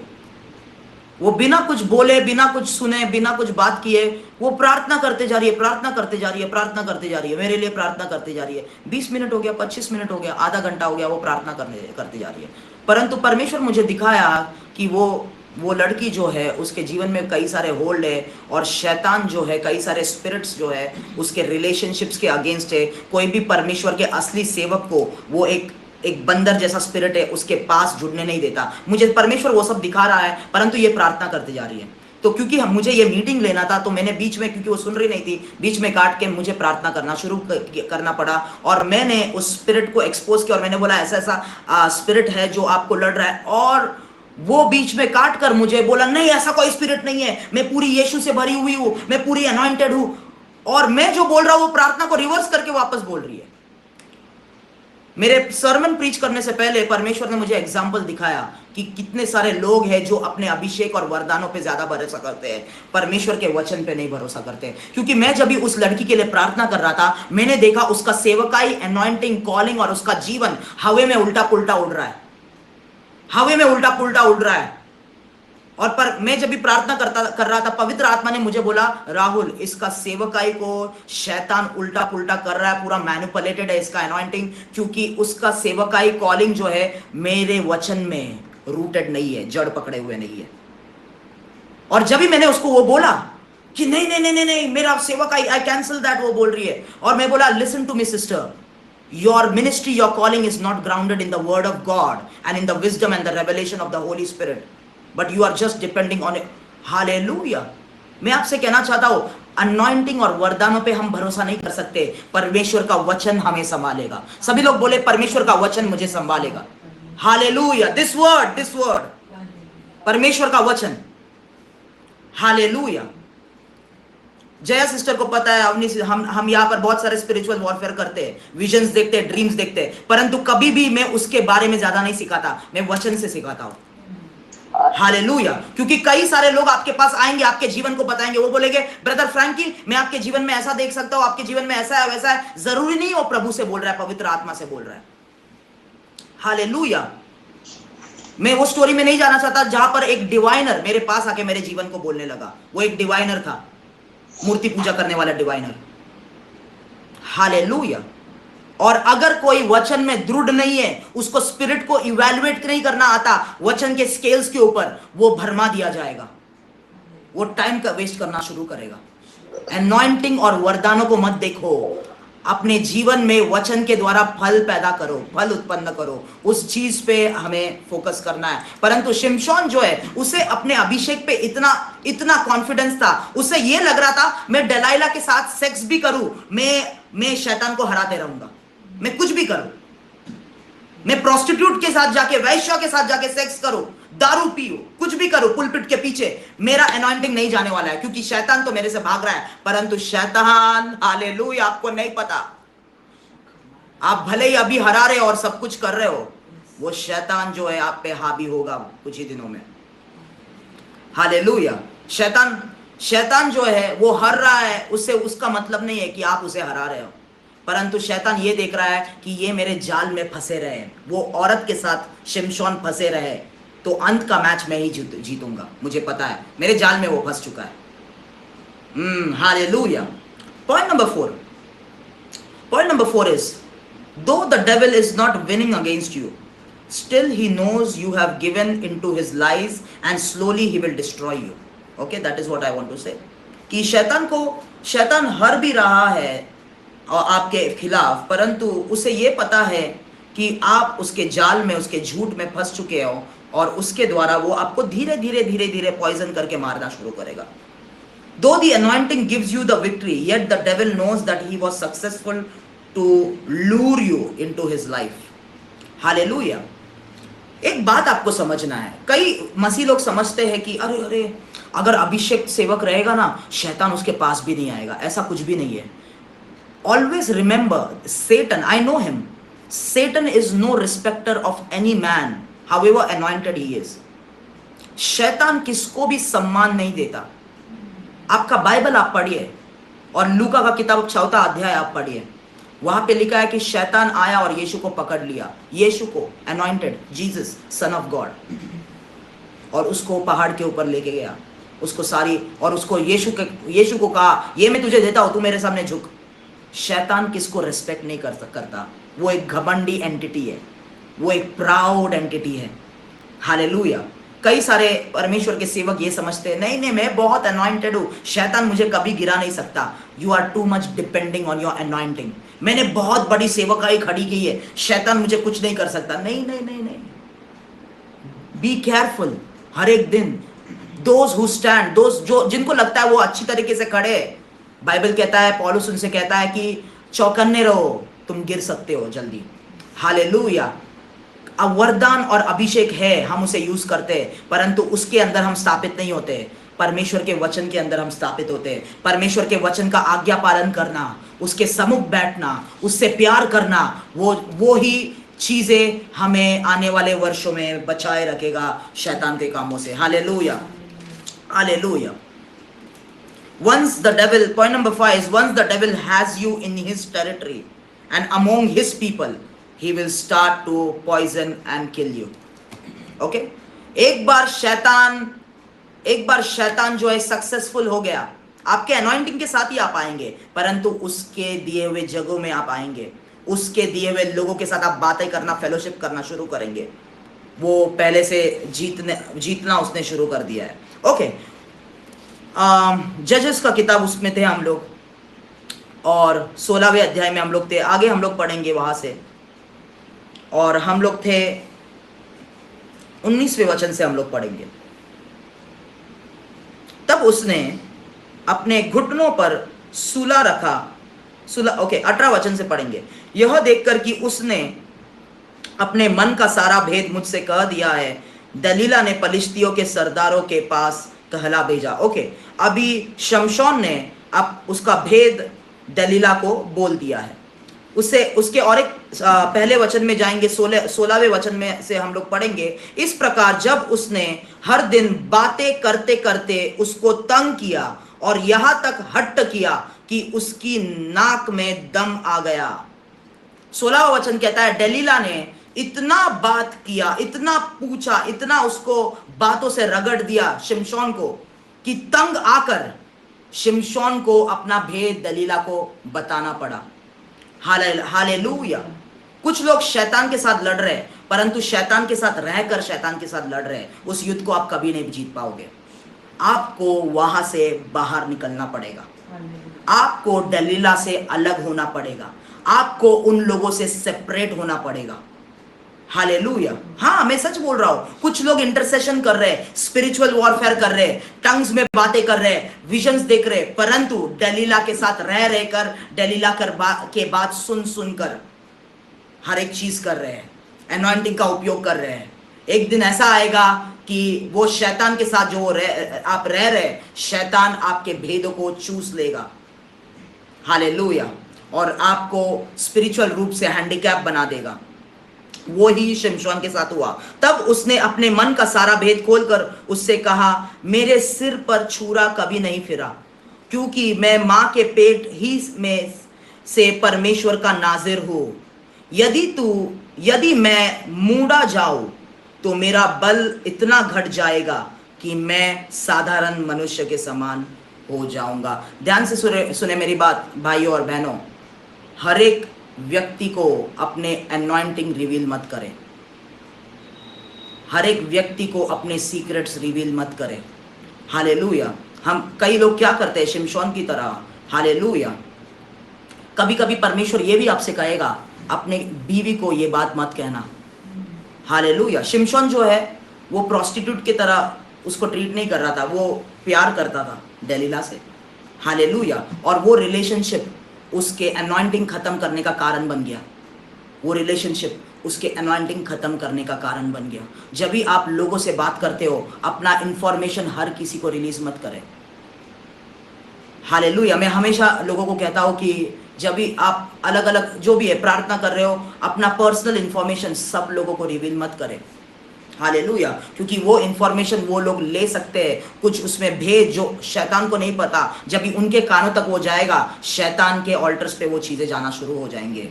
वो बिना कुछ बोले, बिना कुछ सुने, बिना कुछ बात किए वो प्रार्थना करते जा रही है, प्रार्थना करते जा रही है, प्रार्थना करते जा रही है, मेरे लिए प्रार्थना करते जा रही है। 20 मिनट हो गया, 25 मिनट हो गया, आधा घंटा हो गया, वो प्रार्थना करते जा रही है। परंतु परमेश्वर मुझे दिखाया कि वो लड़की जो है उसके जीवन में कई सारे होल्ड है, और शैतान जो है, कई सारे स्पिरिट्स जो है उसके रिलेशनशिप्स के अगेंस्ट है। कोई भी परमेश्वर के असली सेवक को वो एक बंदर जैसा स्पिरिट है, उसके पास जुड़ने नहीं देता। मुझे परमेश्वर वो सब दिखा रहा है, परंतु ये प्रार्थना करते जा रही है। तो क्योंकि मुझे ये मीटिंग लेना था, तो मैंने बीच में, क्योंकि वो सुन रही नहीं थी, बीच में काट के मुझे प्रार्थना करना शुरू करना पड़ा, और मैंने उस स्पिरिट को एक्सपोज किया और मैंने बोला ऐसा ऐसा स्पिरिट है जो आपको लड़ रहा है। और वो बीच में काट कर मुझे बोला नहीं, ऐसा कोई स्पिरिट नहीं है, मैं पूरी यीशु से भरी हुई हूं, मैं पूरी अनॉइंटेड हूं। और मैं जो बोल रहा हूं वो प्रार्थना को रिवर्स करके वापस बोल रही है। मेरे सरमन प्रीच करने से पहले परमेश्वर ने मुझे एग्जाम्पल दिखाया कि कितने सारे लोग हैं जो अपने अभिषेक और वरदानों पे ज्यादा भरोसा करते हैं, परमेश्वर के वचन पे नहीं भरोसा करते। क्योंकि मैं जब भी उस लड़की के लिए प्रार्थना कर रहा था, मैंने देखा उसका सेवकाई, अनॉइंटिंग, कॉलिंग और उसका जीवन हवे में उल्टा पुल्टा उड़ रहा है, हवे में उल्टा पुल्टा उड़ रहा है। और पर मैं जब भी प्रार्थना कर रहा था, पवित्र आत्मा ने मुझे बोला राहुल, इसका सेवकाई को शैतान उल्टा पुल्टा कर रहा है, पूरा मैनिपुलेटेड है इसका अनॉइंटिंग, क्योंकि उसका सेवकाई कॉलिंग जो है मेरे वचन में रूटेड नहीं है, जड़ पकड़े हुए नहीं है। और जब भी मैंने उसको वो बोला कि नहीं नहीं नहीं नहीं, मेरा सेवकाई, आई कैंसिल दैट, वो बोल रही है। और मैं बोला listen to me sister, your ministry, your calling is not grounded in the word of God and in the wisdom and the revelation of the Holy Spirit, but you are just depending on it. Hallelujah. मैं आपसे कहना चाहता हूं, anointing और वरदानों पे हम भरोसा नहीं कर सकते, परमेश्वर का वचन हमें संभालेगा। सभी लोग बोले परमेश्वर का वचन मुझे संभालेगा। हालेलुया। दिस वर्ड, परमेश्वर का वचन। हालेलुया। जया सिस्टर को पता है, अवनी, हम यहाँ पर बहुत सारे स्पिरिचुअल वॉरफेयर करते हैं, विजन्स देखते हैं, ड्रीम्स देखते हैं, परंतु कभी भी मैं उसके बारे में ज्यादा नहीं सिखाता, मैं वचन से सिखाता हूँ। हालेलुया। क्योंकि कई सारे लोग आपके पास आएंगे, आपके जीवन को बताएंगे, वो बोलेंगे ब्रदर फ्रैंकी, मैं आपके जीवन में ऐसा देख सकता हूँ, आपके जीवन में ऐसा है वैसा है। जरूरी नहीं वो प्रभु से बोल रहा है, पवित्र आत्मा से बोल रहा है। हालेलुया। मैं वो स्टोरी में नहीं जाना चाहता जहां पर एक डिवाइनर मेरे पास आके मेरे जीवन को बोलने लगा। वो एक डिवाइनर था, मूर्ति पूजा करने वाला डिवाइनर। हालेलुया। और अगर कोई वचन में दृढ़ नहीं है, उसको स्पिरिट को इवैल्यूएट नहीं करना आता वचन के स्केल्स के ऊपर, वो भरमा दिया जाएगा, वो टाइम का वेस्ट करना शुरू करेगा। एनॉइंटिंग और वरदानों को मत देखो, अपने जीवन में वचन के द्वारा फल पैदा करो, फल उत्पन्न करो, उस चीज पे हमें फोकस करना है। परंतु शिमशोन जो है, उसे अपने अभिषेक पे इतना कॉन्फिडेंस था, उसे ये लग रहा था मैं दलाइला के साथ सेक्स भी करूं, मैं शैतान को हराते रहूंगा, मैं कुछ भी करूं। मैं प्रोस्टिट्यूट के साथ जाके, वैश्या के साथ जाके सेक्स करूं, दारू पीऊं, कुछ भी करूं पुलपिट के पीछे, मेरा अनॉइंटिंग नहीं जाने वाला है, क्योंकि शैतान तो मेरे से भाग रहा है। परंतु शैतान, हालेलुया, आपको नहीं पता, आप भले ही अभी हरा रहे हो और सब कुछ कर रहे हो, वो शैतान जो है आप पे हावी होगा कुछ ही दिनों में। हालेलुया। शैतान जो है वो हर रहा है, उससे उसका मतलब नहीं है कि आप उसे हरा रहे हो, परंतु शैतान ये देख रहा है कि ये मेरे जाल में फंसे रहे, वो औरत के साथ शिमशोन फंसे रहे, तो अंत का मैच मैं ही जीतूंगा, मुझे पता है मेरे जाल में वो फंस चुका है। Hallelujah. Point number 4 is, though the devil is not winning against you, still he knows you have given into his lies and slowly he will destroy you. Okay, that is what I want to say. कि शैतान हर भी रहा है और आपके खिलाफ, परंतु उसे ये पता है कि आप उसके जाल में, उसके झूठ में फंस चुके हो, और उसके द्वारा वो आपको धीरे धीरे पॉइजन करके मारना शुरू करेगा। Though the anointing gives you the victory, yet the devil knows that he was successful to lure you into his life. Hallelujah. एक बात आपको समझना है, कई मसीह लोग समझते हैं कि अरे अगर अभिषेक सेवक रहेगा ना, शैतान उसके पास भी नहीं आएगा। ऐसा कुछ भी नहीं है। Always remember, Satan, I know him. Satan is no respecter of any man, however anointed he is. शैतान किसको भी सम्मान नहीं देता। आपका बाइबल आप पढ़िए, और लूका का किताब 4 अध्याय आप पढ़िए, वहां पे लिखा है कि शैतान आया और यीशु को पकड़ लिया, यीशु को, anointed Jesus son of God, और उसको पहाड़ के ऊपर लेके गया, उसको और उसको यीशु को कहा, ये मैं तुझे देता हूं, तू मेरे सामने झुक। शैतान किसको रेस्पेक्ट नहीं करता, वो एक घमंडी एंटिटी है, वो एक प्राउड एंटिटी है। हालेलुया। कई सारे परमेश्वर के सेवक ये समझते हैं, नहीं मैं बहुत अनॉइंटेड हूं, शैतान मुझे कभी गिरा नहीं सकता। You are too much depending on your anointing. मैंने बहुत बड़ी सेवकाई खड़ी की है, शैतान मुझे कुछ नहीं कर सकता। नहीं, बी केयरफुल। हर एक दिन दोज हु स्टैंड, जिनको लगता है वो अच्छी तरीके से खड़े, बाइबल कहता है, पौलुस उनसे कहता है कि चौकन्ने रहो, तुम गिर सकते हो जल्दी। हालेलुया। अब वरदान और अभिषेक है, हम उसे यूज करते हैं, परंतु उसके अंदर हम स्थापित नहीं होते। परमेश्वर के वचन के अंदर हम स्थापित होते हैं। परमेश्वर के वचन का आज्ञा पालन करना, उसके सम्मुख बैठना, उससे प्यार करना, वो ही चीजें हमें आने वाले वर्षों में बचाए रखेगा शैतान के कामों से। Hallelujah, hallelujah. Point number 5 is, once the devil has you in his territory and among his people, he will start to poison and kill you. Okay? एक बार शैतान जो है सक्सेसफुल हो गया, आपके अनॉइंटिंग के साथ ही आप आएंगे, परंतु उसके दिए हुए जगहों में आप आएंगे, उसके दिए हुए लोगों के साथ आप बातें करना, फेलोशिप करना शुरू करेंगे। वो पहले से जीतना उसने शुरू कर दिया है। ओके, जजेस का किताब उसमें थे हम लोग, और 16वें अध्याय में हम लोग थे। आगे हम लोग पढ़ेंगे वहां से, और हम लोग थे 19वें वचन से हम लोग पढ़ेंगे। तब उसने अपने घुटनों पर सूला रखा। 18 वचन से पढ़ेंगे। यह देखकर कि उसने अपने मन का सारा भेद मुझसे कह दिया है, दलीला ने पलिश्तियों के सरदारों के पास कहला भेजा। ओके, अभी शमशोन ने अब उसका भेद दलीला को बोल दिया है। उसके और एक पहले वचन में जाएंगे, 16वें वचन में से हम लोग पढ़ेंगे। इस प्रकार जब उसने हर दिन बातें करते करते उसको तंग किया और यहां तक हट्ट किया कि उसकी नाक में दम आ गया। 16वां वचन कहता है, दलीला ने इतना बात किया, इतना पूछा, इतना उसको बातों से रगड़ दिया शिमशोन को, कि तंग आकर शिमशोन को अपना भेद दलीला को बताना पड़ा। हालेलुया। कुछ लोग शैतान के साथ लड़ रहे हैं, परंतु शैतान के साथ रहकर शैतान के साथ लड़ रहे हैं। उस युद्ध को आप कभी नहीं जीत पाओगे। आपको वहां से बाहर निकलना पड़ेगा, आपको दलीला से अलग होना पड़ेगा, आपको उन लोगों से सेपरेट होना पड़ेगा। हालेलुया। हाँ, मैं सच बोल रहा हूं। कुछ लोग इंटरसेशन कर रहे हैं, स्पिरिचुअल वॉरफेयर कर रहे हैं, टंग्स में बातें कर रहे हैं, विजन्स देख रहे हैं, परंतु दलीला के साथ रहकर, दलीला के बात सुनकर हर एक चीज कर रहे हैं। एनॉइंटिंग का उपयोग कर रहे हैं। एक दिन ऐसा आएगा कि वो शैतान के साथ जो आप रह रहे, शैतान आपके भेदों को चूस लेगा। हालेलुया। और आपको स्पिरिचुअल रूप से हैंडीकैप बना देगा। वो ही शिमशोन के साथ हुआ। तब उसने अपने मन का सारा भेद खोलकर उससे कहा, मेरे सिर पर छुरा कभी नहीं फिरा, क्योंकि मैं मां के पेट ही में से परमेश्वर का नाजिर हूं। यदि मैं मूंडा जाऊं तो मेरा बल इतना घट जाएगा कि मैं साधारण मनुष्य के समान हो जाऊंगा। ध्यान से सुने मेरी बात भाइयों और बहनों। हर एक व्यक्ति को अपने एनॉइंटिंग रिवील मत करें। हर एक व्यक्ति को अपने सीक्रेट्स रिवील मत करें। हालेलुया। हम कई लोग क्या करते हैं शिमशोन की तरह। हालेलुया। कभी कभी परमेश्वर ये भी आपसे कहेगा, अपने बीवी को ये बात मत कहना। हालेलुया। शिमशोन जो है वो प्रोस्टिट्यूट की तरह उसको ट्रीट नहीं कर रहा था, वो प्यार करता था दलीला से। हालेलुया। और वो रिलेशनशिप उसके एनॉइंटिंग खत्म करने का कारण बन गया। वो रिलेशनशिप उसके एनॉइंटिंग खत्म करने का कारण बन गया। जब भी आप लोगों से बात करते हो, अपना इंफॉर्मेशन हर किसी को रिलीज मत करें। हालेलुया। मैं हमेशा लोगों को कहता हूं कि जब भी आप अलग अलग जो भी है प्रार्थना कर रहे हो, अपना पर्सनल इंफॉर्मेशन सब लोगों को रिवील मत करें। हालेलुया। क्योंकि वो इंफॉर्मेशन वो लोग ले सकते हैं, कुछ उसमें भेद जो शैतान को नहीं पता, जब भी उनके कानों तक वो जाएगा, शैतान के ऑल्टर्स पे वो चीजें जाना शुरू हो जाएंगे।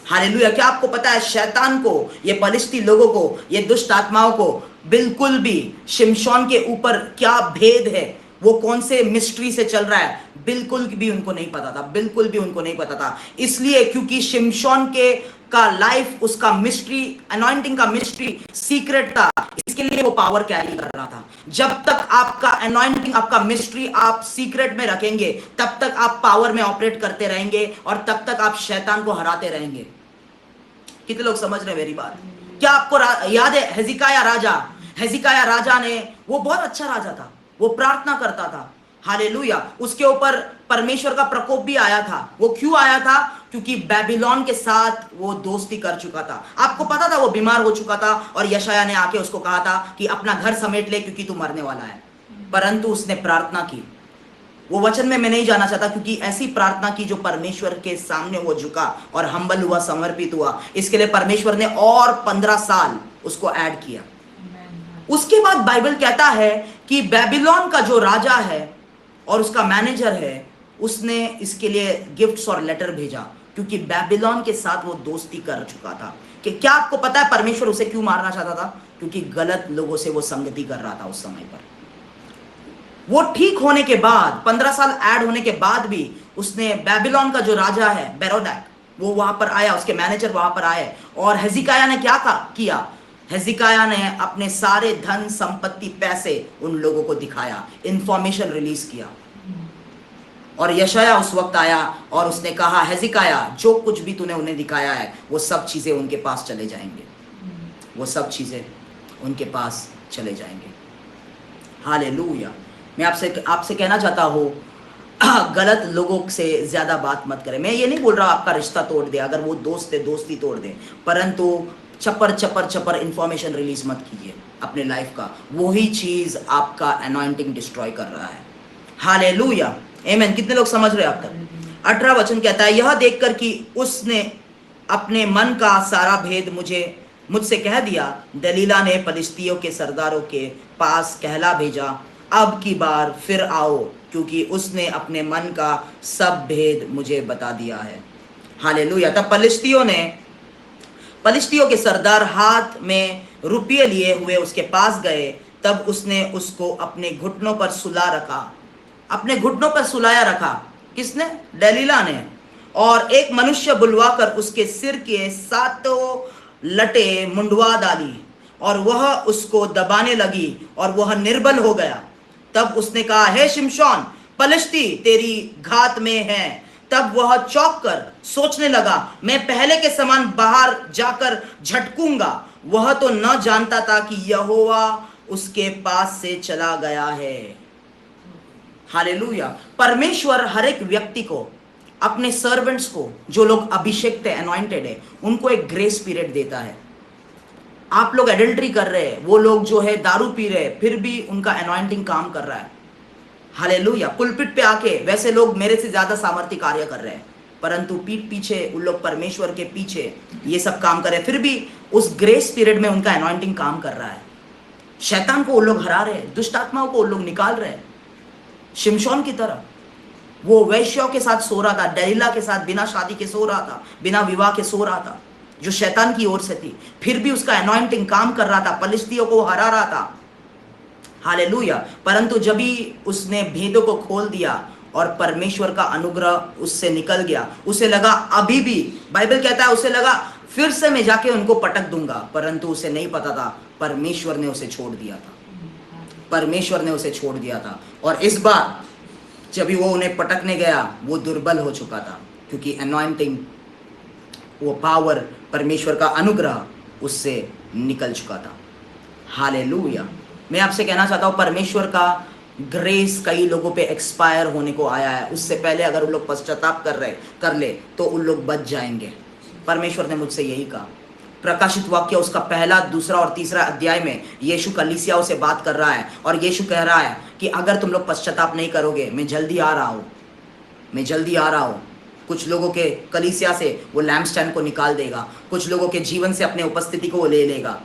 हालेलुया। क्या आपको पता है शैतान को, ये पलिश्ती लोगों को, ये दुष्ट आत्माओं को बिल्कुल भी शिमशोन के ऊपर क्या भेद है, वो कौन से मिस्ट्री से चल रहा है, बिल्कुल भी उनको नहीं पता था। बिल्कुल भी उनको नहीं पता था। इसलिए क्योंकि शिमशोन के का लाइफ, उसका मिस्ट्री, अनॉइंटिंग का मिस्ट्री सीक्रेट था, इसके लिए वो पावर कैरी कर रहा था। जब तक आपका अनॉइंटिंग, आपका मिस्ट्री आप सीक्रेट में रखेंगे, तब तक आप पावर में ऑपरेट करते रहेंगे और तब तक आप शैतान को हराते रहेंगे। कितने लोग समझ रहे मेरी बात? क्या आपको याद है हेजिकाया राजा ने, वो बहुत अच्छा राजा था, वो प्रार्थना करता था। हालेलुया। उसके ऊपर परमेश्वर का प्रकोप भी आया था। वो क्यों आया था? क्योंकि बेबीलोन के साथ वो दोस्ती कर चुका था। आपको पता था वो बीमार हो चुका था और यशायाह ने आके उसको कहा था कि अपना घर समेट ले क्योंकि तू मरने वाला है। परंतु उसने प्रार्थना की। वो वचन में मैं नहीं जाना चाहता, क्योंकि ऐसी प्रार्थना की जो परमेश्वर के सामने वो झुका और हम्बल हुआ, समर्पित हुआ। इसके लिए परमेश्वर ने और 15 साल उसको ऐड किया। उसके बाद बाइबल कहता है कि बेबीलोन का जो राजा है और उसका मैनेजर है, उसने इसके लिए गिफ्ट्स और लेटर भेजा, क्योंकि बेबीलोन के साथ वो दोस्ती कर चुका था। कि क्या आपको पता है परमेश्वर उसे क्यों मारना चाहता था? क्योंकि गलत लोगों से वो संगति कर रहा था उस समय पर। वो ठीक होने के बाद, 15 साल ऐड होने के बाद भी, उसने बेबीलोन का जो राजा है बेरोडैक, वो वहां पर आया, उसके मैनेजर वहां पर आए, और हेजिकाया ने क्या किया? हेजिकाया ने अपने सारे धन संपत्ति, पैसे उन लोगों को दिखाया, इंफॉर्मेशन रिलीज किया। और यशायाह उस वक्त आया और उसने कहा, हेजिकाया जो कुछ भी तूने उन्हें दिखाया है वो सब चीजें उनके पास चले जाएंगे, वो सब चीजें उनके पास चले जाएंगे। हालेलुया। मैं आपसे कहना चाहता हूँ, गलत लोगों से ज्यादा बात मत करें। मैं ये नहीं बोल रहा आपका रिश्ता तोड़ दे, अगर वो दोस्त है दोस्ती तोड़ दे, परंतु चपर इंफॉर्मेशन रिलीज मत कीजिए अपने लाइफ का। वही चीज आपका अनॉइंटिंग डिस्ट्रॉय कर रहा है। हालेलुया, आमीन। कितने लोग समझ रहे हैं? आप तक 18 वचन कहता है, यह देखकर कि उसने अपने मन का सारा भेद मुझसे कह दिया, दलीला ने पलिश्तियों के सरदारों के पास कहला भेजा, अब की बार फिर आओ, क्योंकि उसने अपने मन का सब भेद मुझे बता दिया है। हालेलुया। तब पलिश्तियों के सरदार हाथ में रुपये लिए हुए उसके पास गए। तब उसने उसको अपने घुटनों पर सुलाया रखा। किसने? दलीला ने। और एक मनुष्य बुलवाकर उसके सिर के 7 लटे मुंडवा डाली, और वह उसको दबाने लगी और वह निर्बल हो गया। तब उसने कहा, हे शिमशोन, पलिश्ती तेरी घात में है। तब वह चौंक कर सोचने लगा, मैं पहले के समान बाहर जाकर झटकूंगा। वह तो न जानता था कि यहोवा उसके पास से चला गया है। हालेलुया। परमेश्वर हर एक व्यक्ति को, अपने सर्वेंट्स को, जो लोग अभिषेक थे, अनॉइंटेड है, उनको एक ग्रेस पीरियड देता है। आप लोग एडल्ट्री कर रहे हैं, वो लोग जो है दारू पी रहे हैं, फिर भी उनका अनॉइंटिंग काम कर रहा है। हालेलुया। पुलपिट पे आके वैसे लोग मेरे से ज्यादा सामर्थ्य कार्य कर रहे हैं, परंतु पीठ पीछे उन लोग परमेश्वर के पीछे ये सब काम कर रहे हैं, फिर भी उस ग्रेस पीरियड में उनका अनॉइंटिंग काम कर रहा है। शैतान को वो लोग हरा रहे हैं, दुष्ट आत्माओं को वो लोग निकाल रहे हैं। शिमशोन की तरह वो वैश्यों के साथ सो रहा था, दलीला के साथ बिना शादी के सो रहा था, बिना विवाह के सो रहा था, जो शैतान की ओर से थी, फिर भी उसका अनॉइंटिंग काम कर रहा था, पलिश्तियों को हरा रहा था। हालेलुया। परंतु जब ही उसने भेदों को खोल दिया और परमेश्वर का अनुग्रह उससे निकल गया, उसे लगा अभी भी, बाइबल कहता है उसे लगा फिर से मैं जाके उनको पटक दूंगा, परंतु उसे नहीं पता था परमेश्वर ने उसे छोड़ दिया था, परमेश्वर ने उसे छोड़ दिया था। और इस बार जब भी वो उन्हें पटकने गया, वो दुर्बल हो चुका था, क्योंकि अनॉइंटिंग, वो पावर, परमेश्वर का अनुग्रह उससे निकल चुका था। हालेलुया। मैं आपसे कहना चाहता हूं, परमेश्वर का ग्रेस कई लोगों पे एक्सपायर होने को आया है। उससे पहले अगर उन लोग पश्चाताप कर ले तो उन लोग बच जाएंगे। परमेश्वर ने मुझसे यही कहा। प्रकाशित वाक्य उसका 1, 2 और 3 अध्याय में यीशु कलीसियाओं से बात कर रहा है, और यीशु कह रहा है कि अगर तुम लोग पश्चाताप नहीं करोगे, मैं जल्दी आ रहा हूँ, मैं जल्दी आ रहा हूँ। कुछ लोगों के कलीसिया से वो लैम्पस्टैंड को निकाल देगा, कुछ लोगों के जीवन से अपने उपस्थिति को वो ले लेगा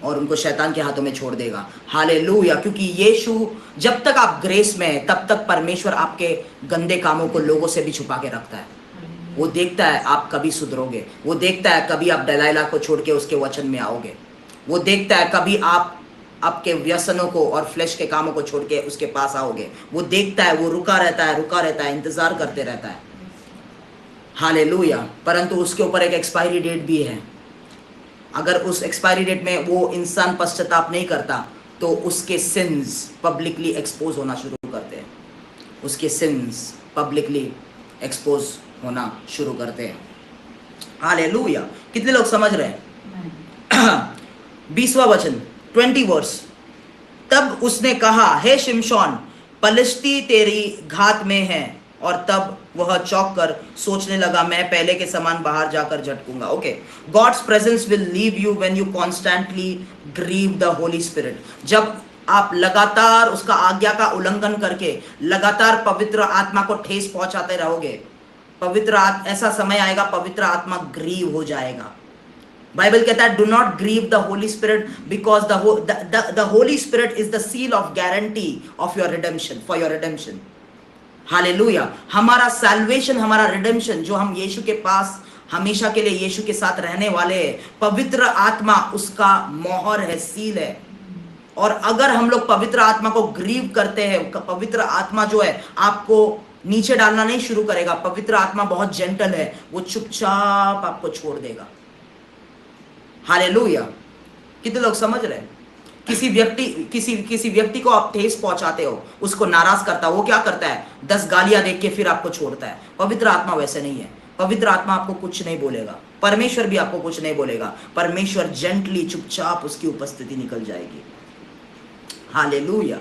और उनको शैतान के हाथों में छोड़ देगा। हालेलुया। क्योंकि यीशु, जब तक आप ग्रेस में हैं, तब तक परमेश्वर आपके गंदे कामों को लोगों से भी छुपा के रखता है। वो देखता है आप कभी सुधरोगे, वो देखता है कभी आप दलाइला को छोड़ के उसके वचन में आओगे, वो देखता है कभी आप आपके व्यसनों को और फ्लेश के कामों को छोड़ के उसके पास आओगे। वो देखता है, वो रुका रहता है, इंतजार करते रहता है। हालेलुया। परंतु उसके ऊपर एक एक्सपायरी डेट भी है। अगर उस एक्सपायरी डेट में वो इंसान पश्चाताप नहीं करता तो उसके सिंस पब्लिकली एक्सपोज होना शुरू करते हैं, उसके सिंस पब्लिकली एक्सपोज होना शुरू करते हैं। हालेलुया। कितने लोग समझ रहे हैं? 20वां वचन, 20 वर्स। तब उसने कहा, हे शिमशोन, पलिश्ती तेरी घात में है। और तब वह चौंक कर सोचने लगा, मैं पहले के समान बाहर जाकर झटकूंगा। Okay, God's presence will leave you when you constantly grieve the Holy Spirit. जब आप लगातार उसका आज्ञा का उल्लंघन करके लगातार पवित्र आत्मा को ठेस पहुंचाते रहोगे, ऐसा समय आएगा पवित्र आत्मा ग्रीव हो जाएगा। बाइबल कहता है, do not grieve the Holy Spirit because the Holy Spirit is the seal of guarantee of your redemption, for your redemption. Hallelujah. हमारा सैल्वेशन, हमारा रिडेम्पशन, जो हम यीशु के पास हमेशा के लिए यीशु के साथ रहने वाले हैं, पवित्र आत्मा उसका मोहर है, सील है। और अगर हम लोग पवित्र आत्मा को ग्रीव करते हैं, पवित्र आत्मा जो है आपको नीचे डालना नहीं शुरू करेगा। पवित्र आत्मा बहुत जेंटल है, वो चुपचाप आपको छोड़ देगा। हालेलुया। कितने लोग समझ रहे हैं? किसी व्यक्ति को आप ठेस पहुंचाते हो, उसको नाराज करता हो, वो क्या करता है? 10 गालियां देख के फिर आपको छोड़ता है। पवित्र आत्मा वैसे नहीं है। पवित्र आत्मा आपको कुछ नहीं बोलेगा, परमेश्वर भी आपको कुछ नहीं बोलेगा। परमेश्वर जेंटली, चुपचाप उसकी उपस्थिति निकल जाएगी। हालेलुया।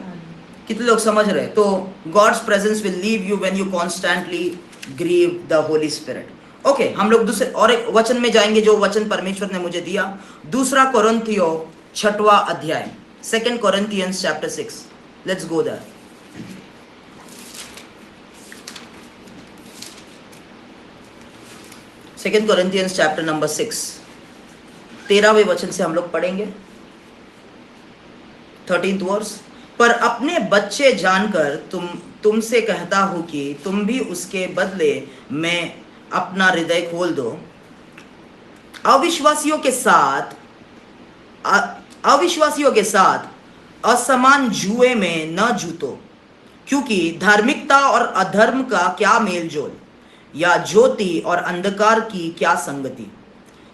कितने लोग समझ रहे? तो God's presence will leave you when you constantly grieve the Holy Spirit. Okay, हम लोग दूसरे और एक वचन में जाएंगे, जो वचन परमेश्वर ने मुझे दिया। 2 कोरिन्थियों 6वां अध्याय, 2 Corinthians chapter 6। Let's go there. 2 Corinthians chapter number 6, 13वें वचन से हम लोग पढ़ेंगे। 13th verse. पर अपने बच्चे जानकर तुमसे कहता हूं कि तुम भी उसके बदले में अपना हृदय खोल दो। अविश्वासियों के साथ असमान जुए में न जूतो, क्योंकि धार्मिकता और अधर्म का क्या मेलजोल, या ज्योति और अंधकार की क्या संगति,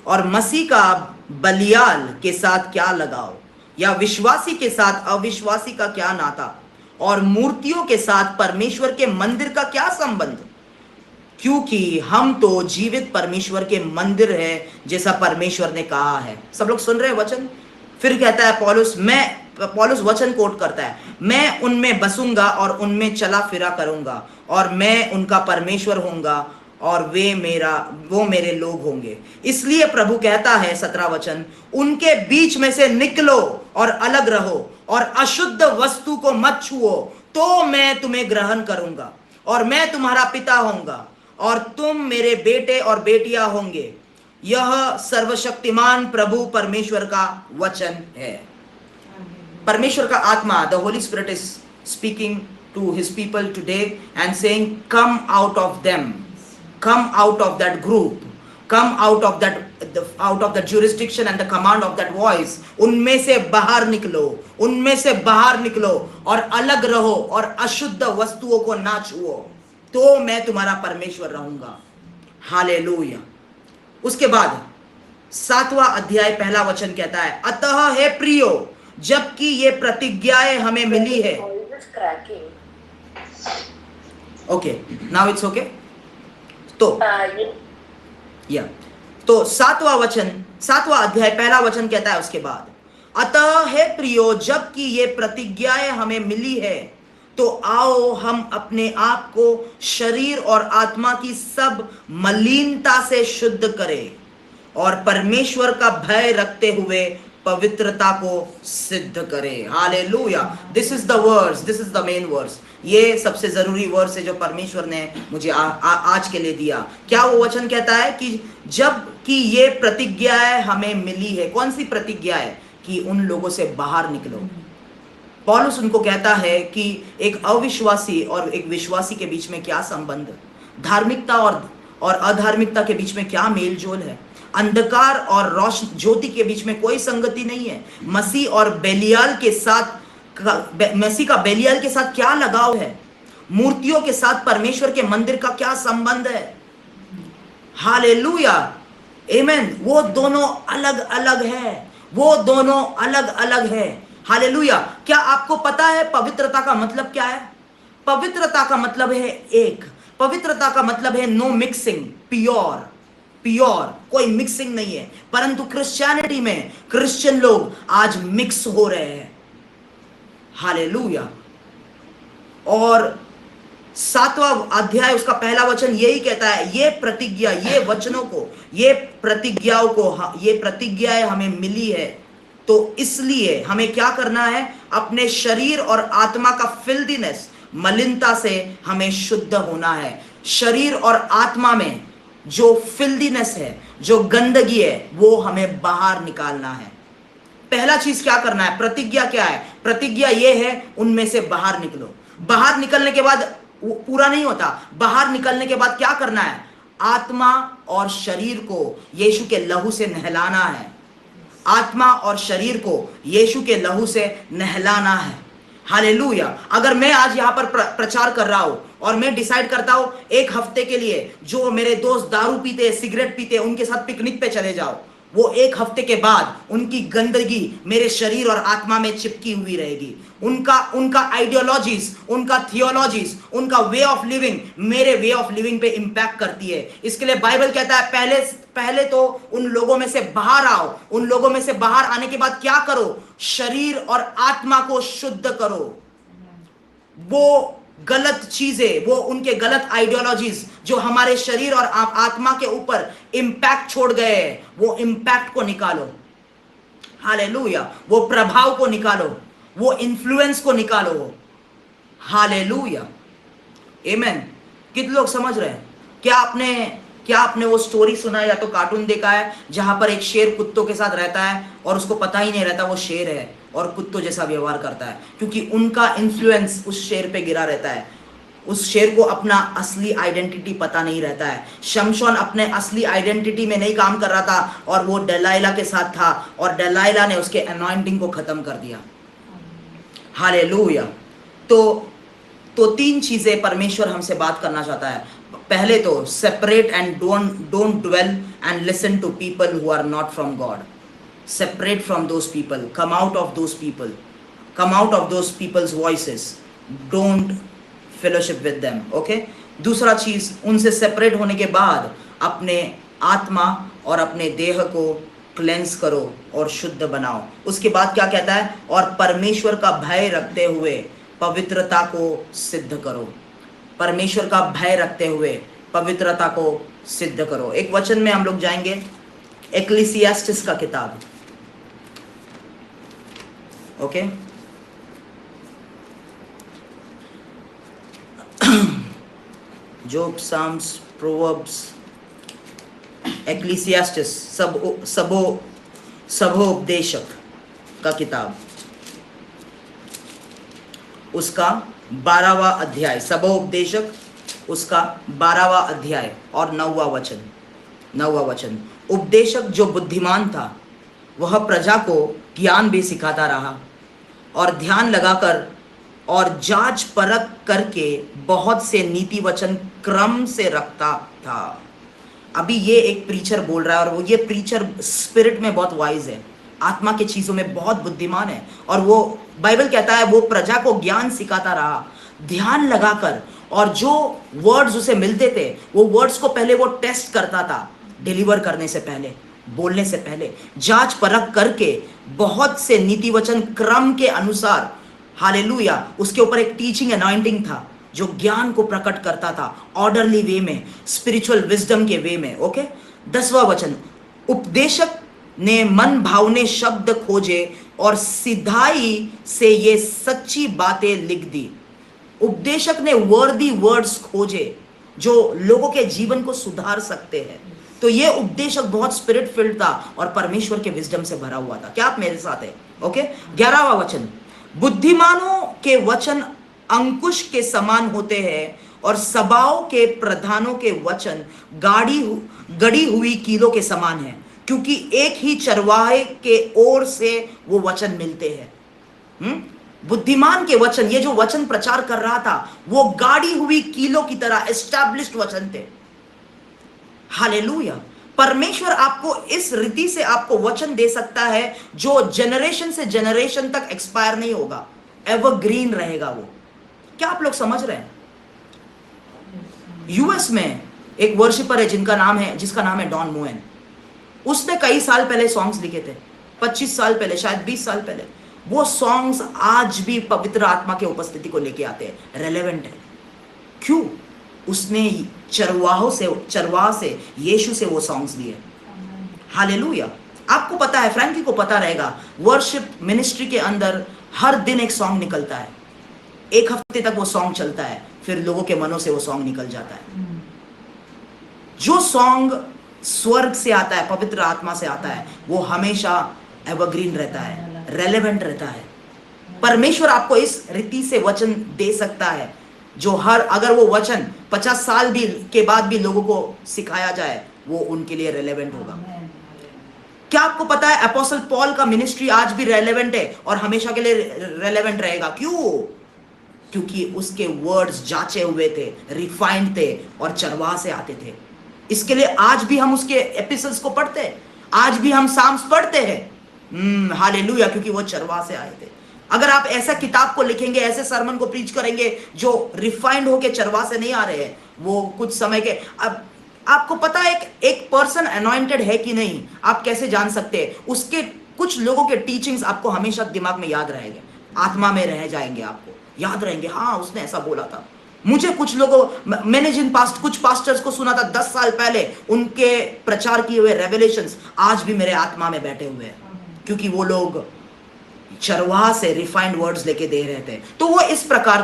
और मसीह का बलियाल के साथ क्या लगाव, या विश्वासी के साथ अविश्वासी का क्या नाता, और मूर्तियों के साथ परमेश्वर के मंदिर का क्या संबंध, क्योंकि हम तो जीवित परमेश्वर के मंदिर है, जैसा परमेश्वर ने कहा है। सब लोग सुन रहे हैं वचन? फिर कहता है पौलुस वचन कोट करता है, मैं उनमें बसूंगा और उनमें चला फिरा करूंगा, और मैं उनका परमेश्वर होऊंगा और वो मेरे लोग होंगे। इसलिए प्रभु कहता है 17 वचन, उनके बीच में से निकलो और अलग रहो और अशुद्ध वस्तु को मत छुओ, तो मैं तुम्हें ग्रहण करूंगा और मैं तुम्हारा पिता होऊंगा और तुम मेरे बेटे और बेटियां होंगे। यह सर्वशक्तिमान प्रभु परमेश्वर का वचन है। परमेश्वर का आत्मा, the Holy Spirit is speaking to his people today and saying, come out of them, come out of that group, come out of that jurisdiction and the command of that voice। उनमें से बाहर निकलो, उनमें से बाहर निकलो और अलग रहो और अशुद्ध वस्तुओं को ना छुओ, तो मैं तुम्हारा परमेश्वर रहूंगा। हालेलुया। उसके बाद 7वां अध्याय 1 वचन कहता है, अतः हे प्रियो, जबकि ये प्रतिज्ञाएं हमें मिली है। Okay, now it's okay. तो 7वां अध्याय 1 वचन कहता है उसके बाद, अतः हे प्रियो, जबकि ये प्रतिज्ञाएं हमें मिली है, तो आओ हम अपने आप को शरीर और आत्मा की सब मलिनता से शुद्ध करें और परमेश्वर का भय रखते हुए पवित्रता को सिद्ध करें। Hallelujah. This is the verse, this is the main verse. ये सबसे जरूरी वर्स है जो परमेश्वर ने मुझे आज के लिए दिया। क्या वो वचन कहता है कि जब कि ये प्रतिज्ञाएं हमें मिली है। कौन सी प्रतिज्ञा है? कि उन लोगों से बाहर निकलो। पौलुस उनको कहता है कि एक अविश्वासी और एक विश्वासी के बीच में क्या संबंध, धार्मिकता और अधार्मिकता के बीच में क्या मेल जोल है, अंधकार और रोशनी ज्योति के बीच में कोई संगति नहीं है, मसीह और बेलियाल के साथ, मसीह का बेलियाल के साथ क्या लगाव है, मूर्तियों के साथ परमेश्वर के मंदिर का क्या संबंध है। हालेलुया, आमेन। वो दोनों अलग अलग है, वो दोनों अलग अलग है। हालेलुया। क्या आपको पता है पवित्रता का मतलब क्या है? पवित्रता का मतलब है एक, पवित्रता का मतलब है नो मिक्सिंग, प्योर, कोई मिक्सिंग नहीं है। परंतु क्रिश्चियनिटी में क्रिश्चियन लोग आज मिक्स हो रहे हैं। हालेलुया। और 7वां अध्याय उसका 1 वचन यही कहता है, ये प्रतिज्ञा, ये वचनों को, ये प्रतिज्ञाओं को, ये प्रतिज्ञाएं हमें मिली है, तो इसलिए हमें क्या करना है? अपने शरीर और आत्मा का फिल्दीनेस, मलिनता से हमें शुद्ध होना है। शरीर और आत्मा में जो फिल्दीनेस है, जो गंदगी है, वो हमें बाहर निकालना है। पहला चीज क्या करना है? प्रतिज्ञा क्या है? प्रतिज्ञा ये है, उनमें से बाहर निकलो। बाहर निकलने के बाद पूरा नहीं होता। बाहर निकलने के बाद क्या करना है? आत्मा और शरीर को यीशु के लहू से नहलाना है। आत्मा और शरीर को यीशु के लहू से नहलाना है। हालेलुया। अगर मैं आज यहाँ पर प्रचार कर रहा हूं और मैं डिसाइड करता हूं एक हफ्ते के लिए जो मेरे दोस्त दारू पीते, सिगरेट पीते, उनके साथ पिकनिक पे चले जाओ, वो एक हफ्ते के बाद उनकी गंदगी मेरे शरीर और आत्मा में चिपकी हुई रहेगी। उनका आइडियोलॉजीज, उनका थियोलॉजीज, उनका वे ऑफ लिविंग मेरे वे ऑफ लिविंग पे इंपैक्ट करती है। इसके लिए बाइबल कहता है पहले तो उन लोगों में से बाहर आओ। उन लोगों में से बाहर आने के बाद क्या करो? शरीर और आत्मा को शुद्ध करो। वो गलत चीजें, वो उनके गलत आइडियोलॉजीज जो हमारे शरीर और आत्मा के ऊपर इंपैक्ट छोड़ गए हैं, वो इंपैक्ट को निकालो। हालेलुया। वो प्रभाव को निकालो, वो इन्फ्लुएंस को निकालो। हालेलुया, आमेन। कितने लोग समझ रहे हैं? क्या आपने वो स्टोरी सुना है या तो कार्टून देखा है जहां पर एक शेर कुत्तों के साथ रहता है और उसको पता ही नहीं रहता वो शेर है और कुत्तों जैसा व्यवहार करता है, क्योंकि उनका इन्फ्लुएंस उस शेर पे गिरा रहता है। उस शेर को अपना असली आइडेंटिटी पता नहीं रहता है। शमशोन अपने असली आइडेंटिटी में नहीं काम कर रहा था और वो दलाइला के साथ था और दलाइला ने उसके अनॉइंटिंग को खत्म कर दिया। हालेलुया। तो 3 चीजें परमेश्वर हमसे बात करना चाहता है। पहले तो separate and don't dwell and listen to people who are not from God. Separate from those people, come out of those people, come out of those people's voices, don't fellowship with them, okay? दूसरा चीज, उनसे separate होने के बाद अपने आत्मा और अपने देह को क्लेंस करो और शुद्ध बनाओ। उसके बाद क्या कहता है? और परमेश्वर का भय रखते हुए पवित्रता को सिद्ध करो। परमेश्वर का भय रखते हुए पवित्रता को सिद्ध करो। एक वचन में हम लोग जाएंगे, एक्लीसियास्टिस का किताब, ओके। जोब, साम्स, प्रोवर्ब्स, एक्लीसियास्टिस, सबोपदेशक का किताब, उसका 12वां अध्याय, सबोपदेशक उसका 12वां अध्याय और 9वां वचन। उपदेशक जो बुद्धिमान था वह प्रजा को ज्ञान भी सिखाता रहा और ध्यान लगाकर और जांच परख करके बहुत से नीति वचन क्रम से रखता था। अभी ये एक प्रीचर बोल रहा है, और वो ये प्रीचर स्पिरिट में बहुत वाइज है, आत्मा के चीजों में बहुत बुद्धिमान है, और वो बाइबल कहता है वो प्रजा को ज्ञान सिखाता रहा ध्यान लगाकर, और जो वर्ड्स उसे मिलते थे वो वर्ड्स को पहले वो टेस्ट करता था, डिलीवर करने से पहले, बोलने से पहले जांच परख करके बहुत से नीति वचन क्रम के अनुसार, हालेलुया, उसके ऊपर एक टीचिंग अनॉइंटिंग था जो ज्ञान को प्रकट करता था, ऑर्डरली वे में, स्पिरिचुअल विजडम के वे में, ओके। 10वां वचन, उपदेशक ने मन भावने शब्द खोजे और सिधाई से ये सच्ची बातें लिख दी। उपदेशक ने वर्दी वर्ड्स खोजे जो लोगों के जीवन को सुधार सकते हैं। तो ये उपदेशक बहुत स्पिरिट फिल्ड था और परमेश्वर के विजडम से भरा हुआ था। क्या आप मेरे साथ हैं? ओके। 11वां वचन, बुद्धिमानों के वचन अंकुश के समान होते हैं और सभाओं के प्रधानों के वचन गड़ी हुई कीलों के समान है, क्योंकि एक ही चरवाहे के ओर से वो वचन मिलते हैं। बुद्धिमान के वचन, ये जो वचन प्रचार कर रहा था वो गाड़ी हुई कीलों की तरह एस्टैब्लिश्ड वचन थे। हालेलुया। परमेश्वर आपको इस रीति से आपको वचन दे सकता है जो जनरेशन से जनरेशन तक एक्सपायर नहीं होगा, एवरग्रीन रहेगा वो। क्या आप लोग समझ रहे हैं? यूएस में एक वर्शिपर है जिसका नाम है डॉन मोएन। उसने कई साल पहले सॉन्ग्स लिखे थे, 25 साल पहले, शायद 20 साल पहले। वो सॉन्ग्स आज भी पवित्र आत्मा के उपस्थिति को लेके आते हैं, रेलेवेंट है। क्यों? उसने चरवाह से यीशु से वो सॉन्ग्स लिए। हालेलुया। आपको पता है, फ्रैंकी को पता रहेगा, वर्शिप मिनिस्ट्री के अंदर हर दिन एक सॉन्ग निकलता है, एक हफ्ते तक वो सॉन्ग चलता है, फिर लोगों के मनों से वो सॉन्ग निकल जाता है। जो सॉन्ग स्वर्ग से आता है, पवित्र आत्मा से आता है, वो हमेशा एवरग्रीन रहता है, रेलेवेंट रहता है। परमेश्वर आपको इस रीति से वचन दे सकता है जो अगर वो वचन 50 साल भी के बाद भी लोगों को सिखाया जाए, वो उनके लिए रेलेवेंट होगा। क्या आपको पता है अपोस्टल पॉल का मिनिस्ट्री आज भी रेलेवेंट है और हमेशा के लिए रेलेवेंट रहेगा? क्यों? क्योंकि उसके वर्ड्स जांचे हुए थे, रिफाइंड थे और चरवाह से आते थे। इसके लिए आज भी हम उसके एपिसोड्स को पढ़ते हैं, आज भी हम साम्स पढ़ते हैं। हालेलुया, क्योंकि वो चरवाह से आए थे। अगर आप ऐसा किताब को लिखेंगे, ऐसे सरमन को प्रीच करेंगे जो रिफाइंड होके चरवाह से नहीं आ रहे हैं, वो कुछ समय के, अब आपको पता है एक पर्सन अनॉइंटेड है कि नहीं, आप कैसे जान सकते हैं? उसके कुछ लोगों के टीचिंग्स आपको हमेशा दिमाग में याद रहेंगे, आत्मा में रह जाएंगे, आपको याद रहेंगे, हाँ उसने ऐसा बोला था। मुझे कुछ लोगों, मैंने कुछ पास्टर्स को सुना था 10 साल पहले, उनके प्रचार किए हुए रेवलेशंस आज भी मेरे आत्मा में बैठे हुए हैं, क्योंकि वो लोग चरवाह से रिफाइंड वर्ड्स लेके दे रहे थे। तो वो इस प्रकार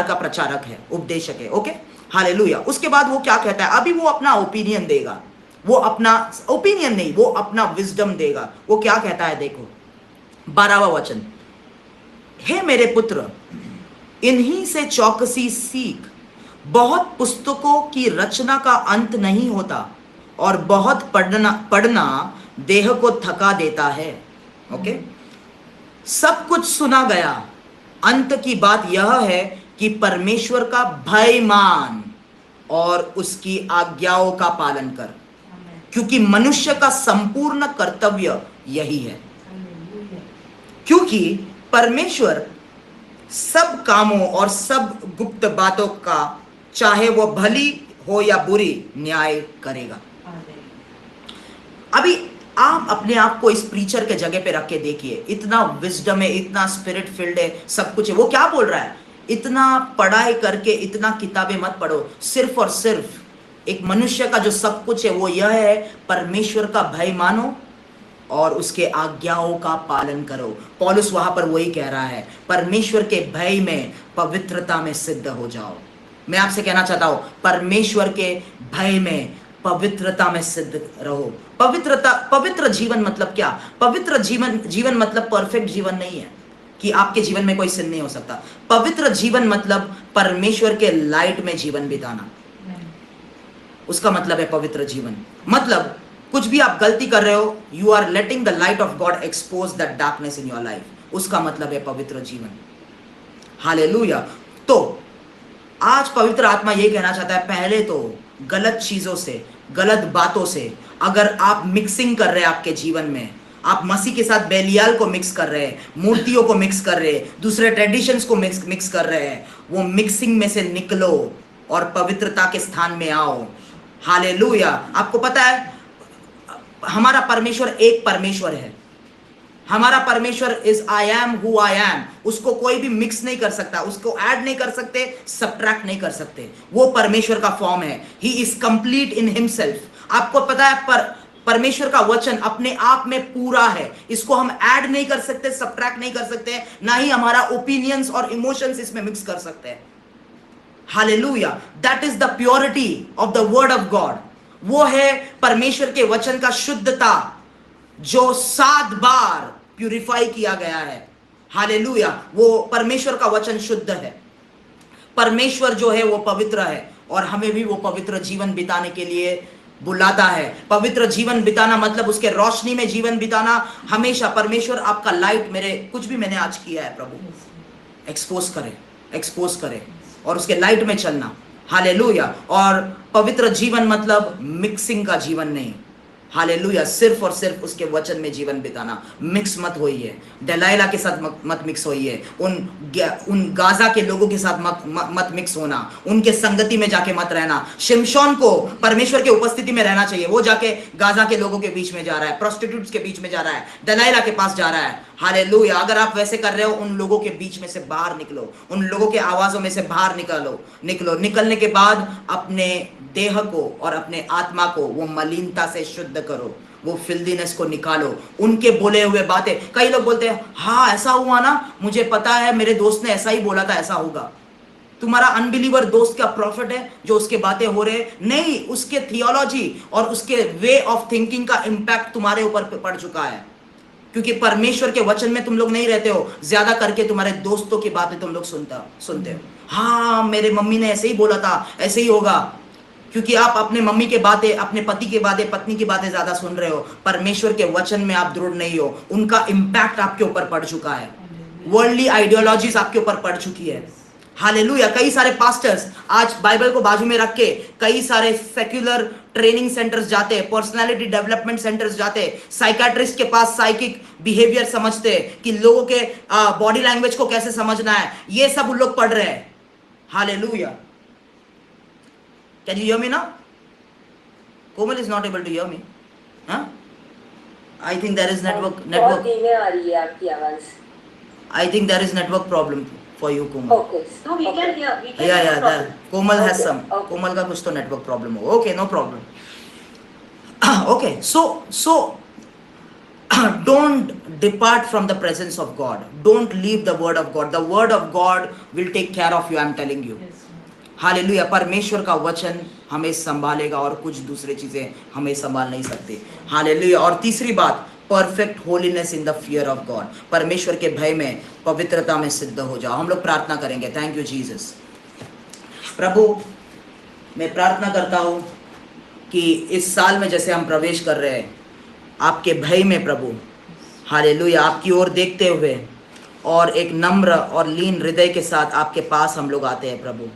का प्रचारक है, उपदेशक है। Okay, hallelujah. उसके बाद वो क्या कहता है? अभी वो अपना ओपिनियन देगा, वो अपना ओपिनियन नहीं, वो अपना विजडम देगा। वो क्या कहता है? देखो 12वां वचन, हे मेरे पुत्र, इन्हीं से चौकसी सीख, बहुत पुस्तकों की रचना का अंत नहीं होता और बहुत पढ़ना देह को थका देता है। ओके, सब कुछ सुना गया, अंत की बात यह है कि परमेश्वर का भय मान और उसकी आज्ञाओं का पालन कर, क्योंकि मनुष्य का संपूर्ण कर्तव्य यही है। क्योंकि परमेश्वर सब कामों और सब गुप्त बातों का, चाहे वो भली हो या बुरी, न्याय करेगा। अभी आप अपने आप को इस प्रीचर के जगह पे रख के देखिए, इतना विजडम है, इतना स्पिरिट फील्ड है, सब कुछ है। वो क्या बोल रहा है? इतना पढ़ाई करके इतना किताबें मत पढ़ो, सिर्फ और सिर्फ एक मनुष्य का जो सब कुछ है वो यह है, परमेश्वर का भय मानो और उसके आज्ञाओं का पालन करो। पौलुस वहां पर वही कह रहा है, परमेश्वर के भय में पवित्रता में सिद्ध हो जाओ। मैं आपसे कहना चाहता हूं, परमेश्वर के भय में पवित्रता में सिद्ध रहो। पवित्रता, पवित्र जीवन मतलब क्या? पवित्र जीवन मतलब परफेक्ट जीवन नहीं है कि आपके जीवन में कोई सिन नहीं हो सकता। पवित्र जीवन मतलब परमेश्वर के लाइट में जीवन बिताना, उसका मतलब है पवित्र जीवन। मतलब कुछ भी आप गलती कर रहे हो, you are letting the light off God expose that darkness in your life, उसका मतलब है पवित्र जीवन। हालेलुया। तो आज पवित्र आत्मा ये कहना चाहता है, पहले तो गलत चीजों से, गलत बातों से अगर आप मिक्सिंग कर रहे हैं आपके जीवन में, आप मसीह के साथ बेलियाल को मिक्स कर रहे हैं, मूर्तियों को मिक्स कर रहे हैं, दूसरे ट्रेडिशंस को मिक्स कर रहे हैं, वो मिक्सिंग में से निकलो और पवित्रता के स्थान में आओ। हालेलुया। आपको पता है हमारा परमेश्वर एक परमेश्वर है। हमारा परमेश्वर is I am who I am. उसको कोई भी मिक्स नहीं कर सकता, उसको ऐड नहीं कर सकते, सबट्रैक्ट नहीं कर सकते। वो परमेश्वर का फॉर्म है। He is complete in himself. आपको पता है परमेश्वर का वचन अपने आप में पूरा है, इसको हम ऐड नहीं कर सकते, सबट्रैक्ट नहीं कर सकते, ना ही हमारा ओपिनियंस और इमोशंस इसमें मिक्स कर सकते हैं। Hallelujah. That is the purity of the word of God. वो है परमेश्वर के वचन का शुद्धता, जो 7 बार प्यूरिफाई किया गया है। हालेलुया। वो परमेश्वर का वचन शुद्ध है। परमेश्वर जो है वो पवित्र है और हमें भी वो पवित्र जीवन बिताने के लिए बुलाता है। पवित्र जीवन बिताना मतलब उसके रोशनी में जीवन बिताना। हमेशा परमेश्वर आपका लाइट, मेरे कुछ भी मैंने आज किया है प्रभु एक्सपोज करे और उसके लाइट में चलना। हालेलुया। और पवित्र जीवन मतलब मिक्सिंग का जीवन नहीं। हालेलुया। सिर्फ और सिर्फ उसके वचन में जीवन बिताना। मिक्स मत होइए, दलाइला के साथ मत मिक्स होइए, उन गाजा के लोगों के साथ मत मिक्स होना, उनके संगति में जाके मत रहना। शिमशोन को परमेश्वर के उपस्थिति में रहना चाहिए, वो जाके गाजा के लोगों के बीच में जा रहा है, प्रोस्टिट्यूट्स के बीच में जा रहा है, दलाइला के पास जा रहा है। हालेलुया। अगर आप वैसे कर रहे हो, उन लोगों के बीच में से बाहर निकलो, उन लोगों के आवाजों में से बाहर निकलने के बाद अपने देह को और अपने आत्मा को वो मलिनता से शुद्ध करो, वो फिल्दीनेस को निकालो। उनके बोले हुए बातें, कई लोग बोलते हैं हाँ ऐसा हुआ ना, मुझे पता है, मेरे दोस्त ने ऐसा ही बोला था, ऐसा होगा। तुम्हारा अनबिलीवर दोस्त क्या प्रॉफिट है जो उसके बातें हो रहे? नहीं, उसके थियोलॉजी और उसके वे ऑफ थिंकिंग का इंपैक्ट तुम्हारे ऊपर पड़ चुका है, क्योंकि परमेश्वर के वचन में तुम लोग नहीं रहते हो। ज्यादा करके तुम्हारे दोस्तों की बातें तुम लोग सुनते हो। हाँ मेरे मम्मी ने ऐसे ही बोला था, ऐसे ही होगा, क्योंकि आप अपने मम्मी के बातें, अपने पति के बातें, पत्नी की बातें ज्यादा सुन रहे हो। परमेश्वर के वचन में आप दृढ़ नहीं हो, उनका इंपैक्ट आपके ऊपर पड़ चुका है, वर्ल्डली आइडियोलॉजीज आपके ऊपर पड़ चुकी है। हालेलुया। कई सारे पास्टर्स आज बाइबल को बाजू में रख के कई सारे सेक्युलर ट्रेनिंग सेंटर्स जाते हैं, पर्सनालिटी डेवलपमेंट सेंटर्स जाते हैं, साइकाट्रिस्ट के पास साइकिक बिहेवियर समझते हैं कि लोगों के बॉडी लैंग्वेज को कैसे समझना है, ये सब उन लोग पढ़ रहे हैं। Hallelujah. Can you hear me now? Komal is not able to hear me. Huh? I think there is network. बहुत धीमे आ रही है आपकी आवाज। I think there is network problem for you, Komal. Okay. No, we can hear. Yeah. There. Komal has some. Okay. Komal का कुछ तो network problem हो. Okay, no problem. Okay, so don't depart from the presence of God. Don't leave the word of God. The word of God will take care of you. I'm telling you. Yes. Hallelujah. परमेश्वर का वचन हमें संभालेगा और कुछ दूसरी चीजें हमें संभाल नहीं सकती। हालेलुया। और तीसरी बात, perfect holiness in the fear of God. परमेश्वर के भय में पवित्रता में सिद्ध हो जाओ। हम लोग प्रार्थना करेंगे। Thank you Jesus. प्रभु, मैं प्रार्थना करता हूँ कि इस साल में जैसे हम प्रवेश कर रहे हैं आपके भय में प्रभु, हालेलुया, आपकी ओर देखते हुए और एक नम्र और लीन हृदय के साथ आपके पास हम लोग आते हैं प्रभु।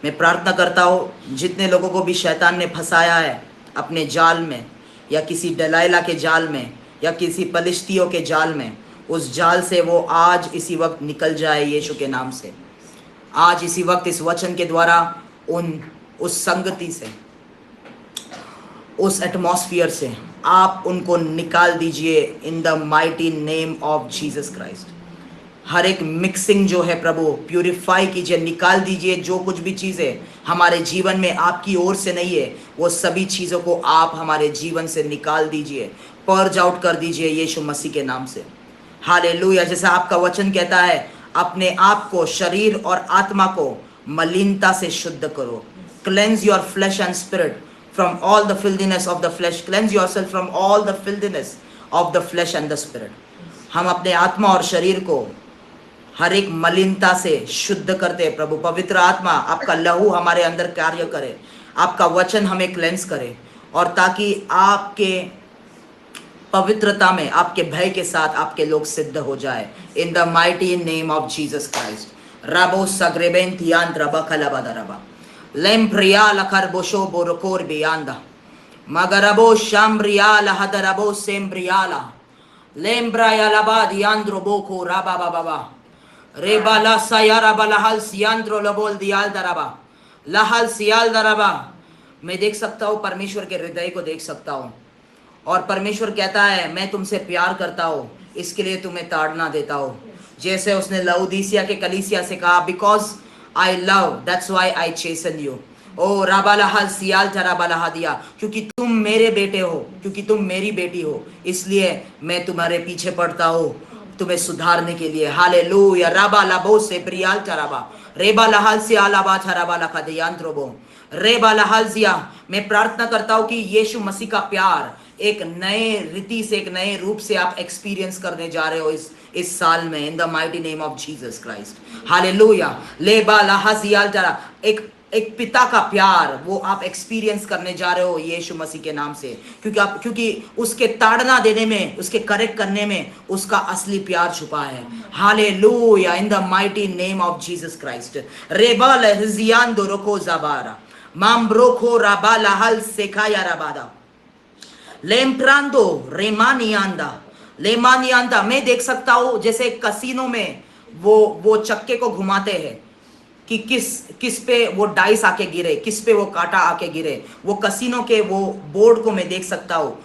मैं प्रार्थना करता हूँ जितने लोगों को भी शैतान ने फंसाया है अपने जाल में, या किसी दलाइला के जाल में, या किसी पलिश्तियों के जाल में, उस जाल से वो आज इसी वक्त निकल जाए यीशु के नाम से। आज इसी वक्त इस वचन के द्वारा उस संगति से, उस एटमॉस्फियर से आप उनको निकाल दीजिए in the mighty name of Jesus Christ. हर एक मिक्सिंग जो है प्रभु प्यूरिफाई कीजिए, निकाल दीजिए जो कुछ भी चीज़ें हमारे जीवन में आपकी ओर से नहीं है, वो सभी चीज़ों को आप हमारे जीवन से निकाल दीजिए, पर्ज आउट कर दीजिए यीशु मसीह के नाम से। हालेलुया। जैसा आपका वचन कहता है, अपने आप को, शरीर और आत्मा को मलिनता से शुद्ध करो। Cleanse your flesh and spirit from all the filthiness of the flesh, cleanse yourself from all the filthiness of the flesh and the spirit. हम अपने आत्मा और शरीर को हर एक मलिनता से शुद्ध करते हैं प्रभु। पवित्र आत्मा, आपका लहू हमारे अंदर कार्य करे, आपका वचन हमें क्लेंस करे, और ताकि आपके पवित्रता में, आपके भय के साथ आपके लोग सिद्ध हो जाए। In the mighty name of Jesus Christ. राबो सग्रेबेन थियान रबा खलाबादा रबा लेम प्रिया लखर बोशो बोरकोर बियांदा मगरबो शाम्ब्रिया लहदरबो सेम्ब्रियाला लेम ब्राया लबा दियांद्रो बोको राबा बाबा रेबाला सायारा बलहल सियांद्रो लबोल दियाल दरबा लहल सियाल दरबा। मैं देख सकता हूँ, परमेश्वर के हृदय को देख सकता हूँ, और परमेश्वर कहता है मैं तुमसे प्यार करता हूँ, इसके लिए तुम्हें ताड़ना देता हूँ। जैसे उसने लउदीसिया के कलीसिया से कहा, because I love that's why I chosen you. ओ राबालाहल सियाल चराबालाहा दिया, क्योंकि तुम मेरे बेटे हो, क्योंकि तुम मेरी बेटी हो, इसलिए मैं तुम्हारे पीछे पड़ता हूँ तुम्हें सुधारने के लिए। हालेलुया। राबा लाबो से प्रियाल चराबा रेबा लहल से आलाबा चराबा लखा दियांत्रोबो रेबा लहल जिया। मैं प्रार्थना करता हूँ कि यीशु मसीह का प्यार एक नए रीति से, एक नए रूप से आप एक्सपीरियंस करने जा रहे हो इस साल में, इन the mighty name of Jesus Christ. Hallelujah. लेबा लहजियाल जरा एक पिता का प्यार वो आप एक्सपीरियंस करने जा रहे हो यीशु मसीह के नाम से, क्योंकि उसके ताड़ना देने में, उसके करेक्ट करने में उसका असली प्यार छुपा है। Hallelujah. In the mighty name of Jesus Christ. रेबा लहजियान दोरोको जाबारा माम्ब्रोको राबा लहल सेखाया राबादा लेम्प्रांदो लेमानियांदा। मैं देख सकता हूँ जैसे कसीनो में वो चक्के को घुमाते हैं कि किस पे वो डाइस आके गिरे, किस पे वो कांटा आके गिरे। वो कसीनो के वो बोर्ड को मैं देख सकता हूँ,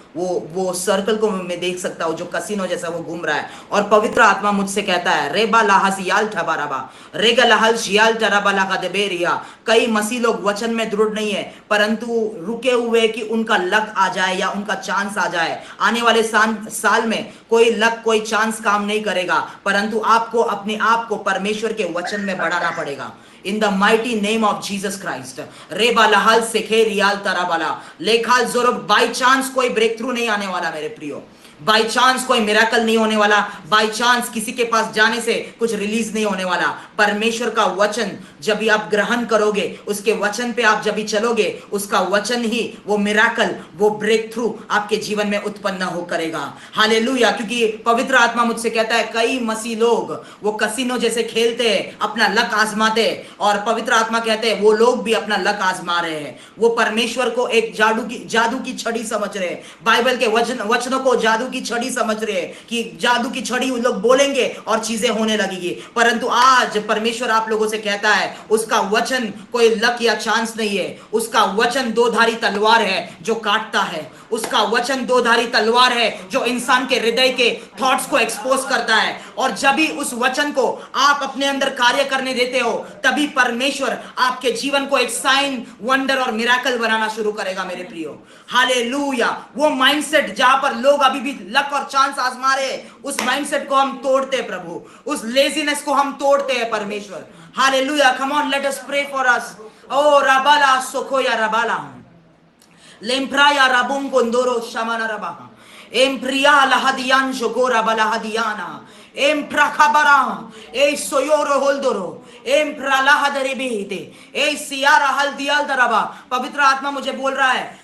वो सर्कल को मैं देख सकता हूँ जो कसीनो जैसा वो घूम रहा है। और पवित्र आत्मा मुझसे कहता है, रेबा लाहजियाल ठबाराबा रेगा लहल जियाल टराबा लाका देबेरिया। कई मसीह लोग वचन में दृढ़ नहीं है, परंतु रुके हुए कि उनका लक आ जाए या उनका चांस आ जाए। आने वाले साल में कोई लक, कोई चांस काम नहीं करेगा, परंतु आपको अपने आप को परमेश्वर के वचन में बढ़ाना पड़ेगा। In the mighty name of Jesus Christ. रेबा लहल सेखे रियाल तराबाला लेखाल जोर। बाई चांस कोई ब्रेक थ्रू नहीं आने वाला मेरे प्रियो, बाई चांस कोई मिराकल नहीं होने वाला, बाई चांस किसी के पास जाने से कुछ रिलीज नहीं होने वाला। परमेश्वर का वचन जब भी आप ग्रहण करोगे, उसके वचन पे आप जब भी चलोगे, उसका वचन ही वो मिराकल, वो ब्रेक थ्रू आपके जीवन में उत्पन्न हो करेगा। हालेलुया। क्योंकि पवित्र आत्मा मुझसे कहता है कई मसीह लोग वो कसिनो जैसे खेलते हैं, अपना लक आजमाते हैं, और पवित्र आत्मा कहते हैं वो लोग भी अपना लक आजमा रहे हैं। वो परमेश्वर को एक जादू की छड़ी समझ रहे हैं, बाइबल के वचनों को जादू की छड़ी समझ रहे हैं कि जादू की छड़ी उन लोग बोलेंगे और चीजें होने लगेगी। परंतु आज परमेश्वर आप लोगों से कहता है उसका वचन कोई लक या चांस नहीं है, उसका वचन दो-धारी तलवार है जो काटता है, उसका वचन दो-धारी तलवार है जो इंसान के हृदय के थॉट्स को एक्सपोज करता है। और जब भी उस वचन को आप अपने अंदर कार्य करने देते हो, तभी परमेश्वर आपके जीवन को एक साइन, वंडर और मिराकल बनाना शुरू करेगा मेरे प्रियो। हालेलुया। वो माइंडसेट जहां पर लोग अभी भी लक और चांस आजमा रहे, उस माइंडसेट को हम तोड़ते हैं प्रभु, उस लेजीनेस को हम तोड़ते हैं परमेश्वर। Hallelujah. Come on, let us pray for us. ओ राबाला सोकोया राबाला लेम्प्राया राबुम कोंदोरो शमाना रबाहा एम्प्रिया लहदियान जोगोरा बलहदियाना एम्प्राखाबरा ए सोयोरो होल्दोरो एम्प्रालाहदरे बेहिते ए सियारा हल्दियाल दरबा। पवित्र आत्मा मुझे बोल रहा है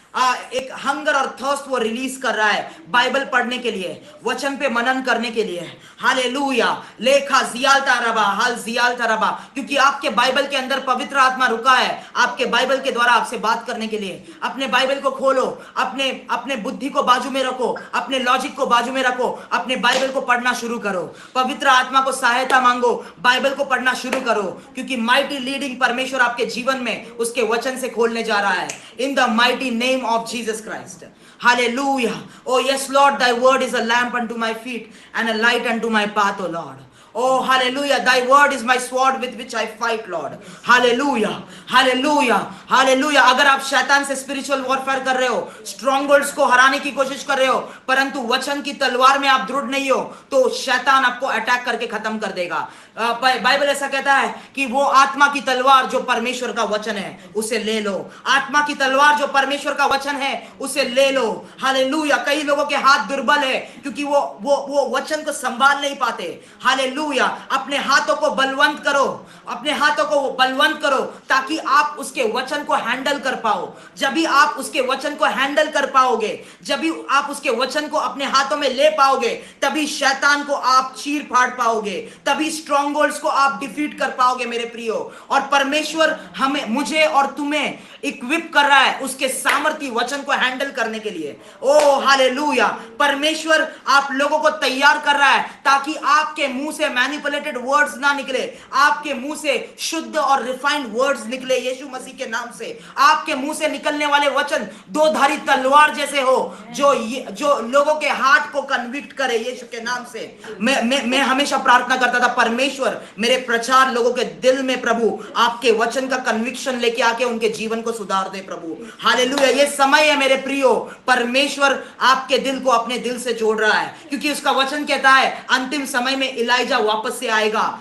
एक हंगर और थर्स्ट वो रिलीज कर रहा है बाइबल पढ़ने के लिए, वचन पे मनन करने के लिए। हालेलुया। लेखा जियाल तरबा हाल जियाल तरबा, क्योंकि आपके बाइबल के अंदर पवित्र आत्मा रुका है आपके बाइबल के द्वारा आपसे बात करने के लिए। अपने बाइबल को खोलो, अपने बुद्धि को बाजू में रखो, अपने लॉजिक को बाजू में रखो, अपने बाइबल को पढ़ना शुरू करो, पवित्र आत्मा को सहायता मांगो, बाइबल को पढ़ना शुरू करो, क्योंकि माइटी लीडिंग परमेश्वर आपके जीवन में उसके वचन से खोलने जा रहा है। In the mighty name of Jesus Christ. Hallelujah. Oh yes Lord, thy word is a lamp unto my feet and a light unto my path, O Lord. Oh, hallelujah. Thy word is my sword with which I fight, Lord. Hallelujah. Hallelujah. Hallelujah. अगर आप शैतान से spiritual warfare कर रहे हो, स्ट्रॉन्गहोल्ड्स को हराने की कोशिश कर रहे हो, परंतु वचन की तलवार में आप दृढ़ नहीं हो, तो शैतान आपको अटैक करके खत्म कर देगा। बाइबल ऐसा कहता है कि वो आत्मा की तलवार जो परमेश्वर का वचन है उसे ले लो। आत्मा की तलवार जो परमेश्वर का वचन है उसे ले लो। हालेलुया। कई लोगों के हाथ दुर्बल है क्योंकि वो वचन को संभाल नहीं पाते। हालेलुया। अपने हाथों को बलवंत करो, अपने हाथों को बलवंत करो ताकि आप उसके वचन को हैंडल कर पाओ। जब भी आप उसके वचन को हैंडल कर पाओगे, जब भी आप उसके वचन को अपने हाथों में ले पाओगे, तभी शैतान को आप चीर फाड़ पाओगे, तभी स्ट्रॉन्गहोल्ड्स को आप डिफीट कर पाओगे मेरे प्रियो। और परमेश्वर हमें, मुझे और तुम्हें इक्विप कर रहा है उसके सामर्थी वचन को हैंडल करने के लिए। ओ हालेलुया। परमेश्वर आप लोगों को तैयार कर रहा है ताकि आपके मुंह से मैनिपुलेटेड वर्ड्स ना निकले, आपके मुंह से शुद्ध और रिफाइंड वर्ड्स निकले यीशु मसीह के नाम से। आपके मुंह से निकलने वाले वचन दो धारी तलवार जैसे हो, जो लोगों के हार्ट को कन्विक्ट करे यीशु के नाम से। मैं हमेशा प्रार्थना करता था, परमेश्वर मेरे प्रचार लोगों के दिल में प्रभु आपके वचन का कन्विक्शन लेके आके उनके जीवन को सुधार दे प्रभु। हालेलुया। ये समय है मेरे प्रियो, परमेश्वर आपके दिल को अपने दिल से जोड़ रहा है, क्योंकि उसका वचन कहता है अंतिम समय में इलाइजा वापस से आएगा,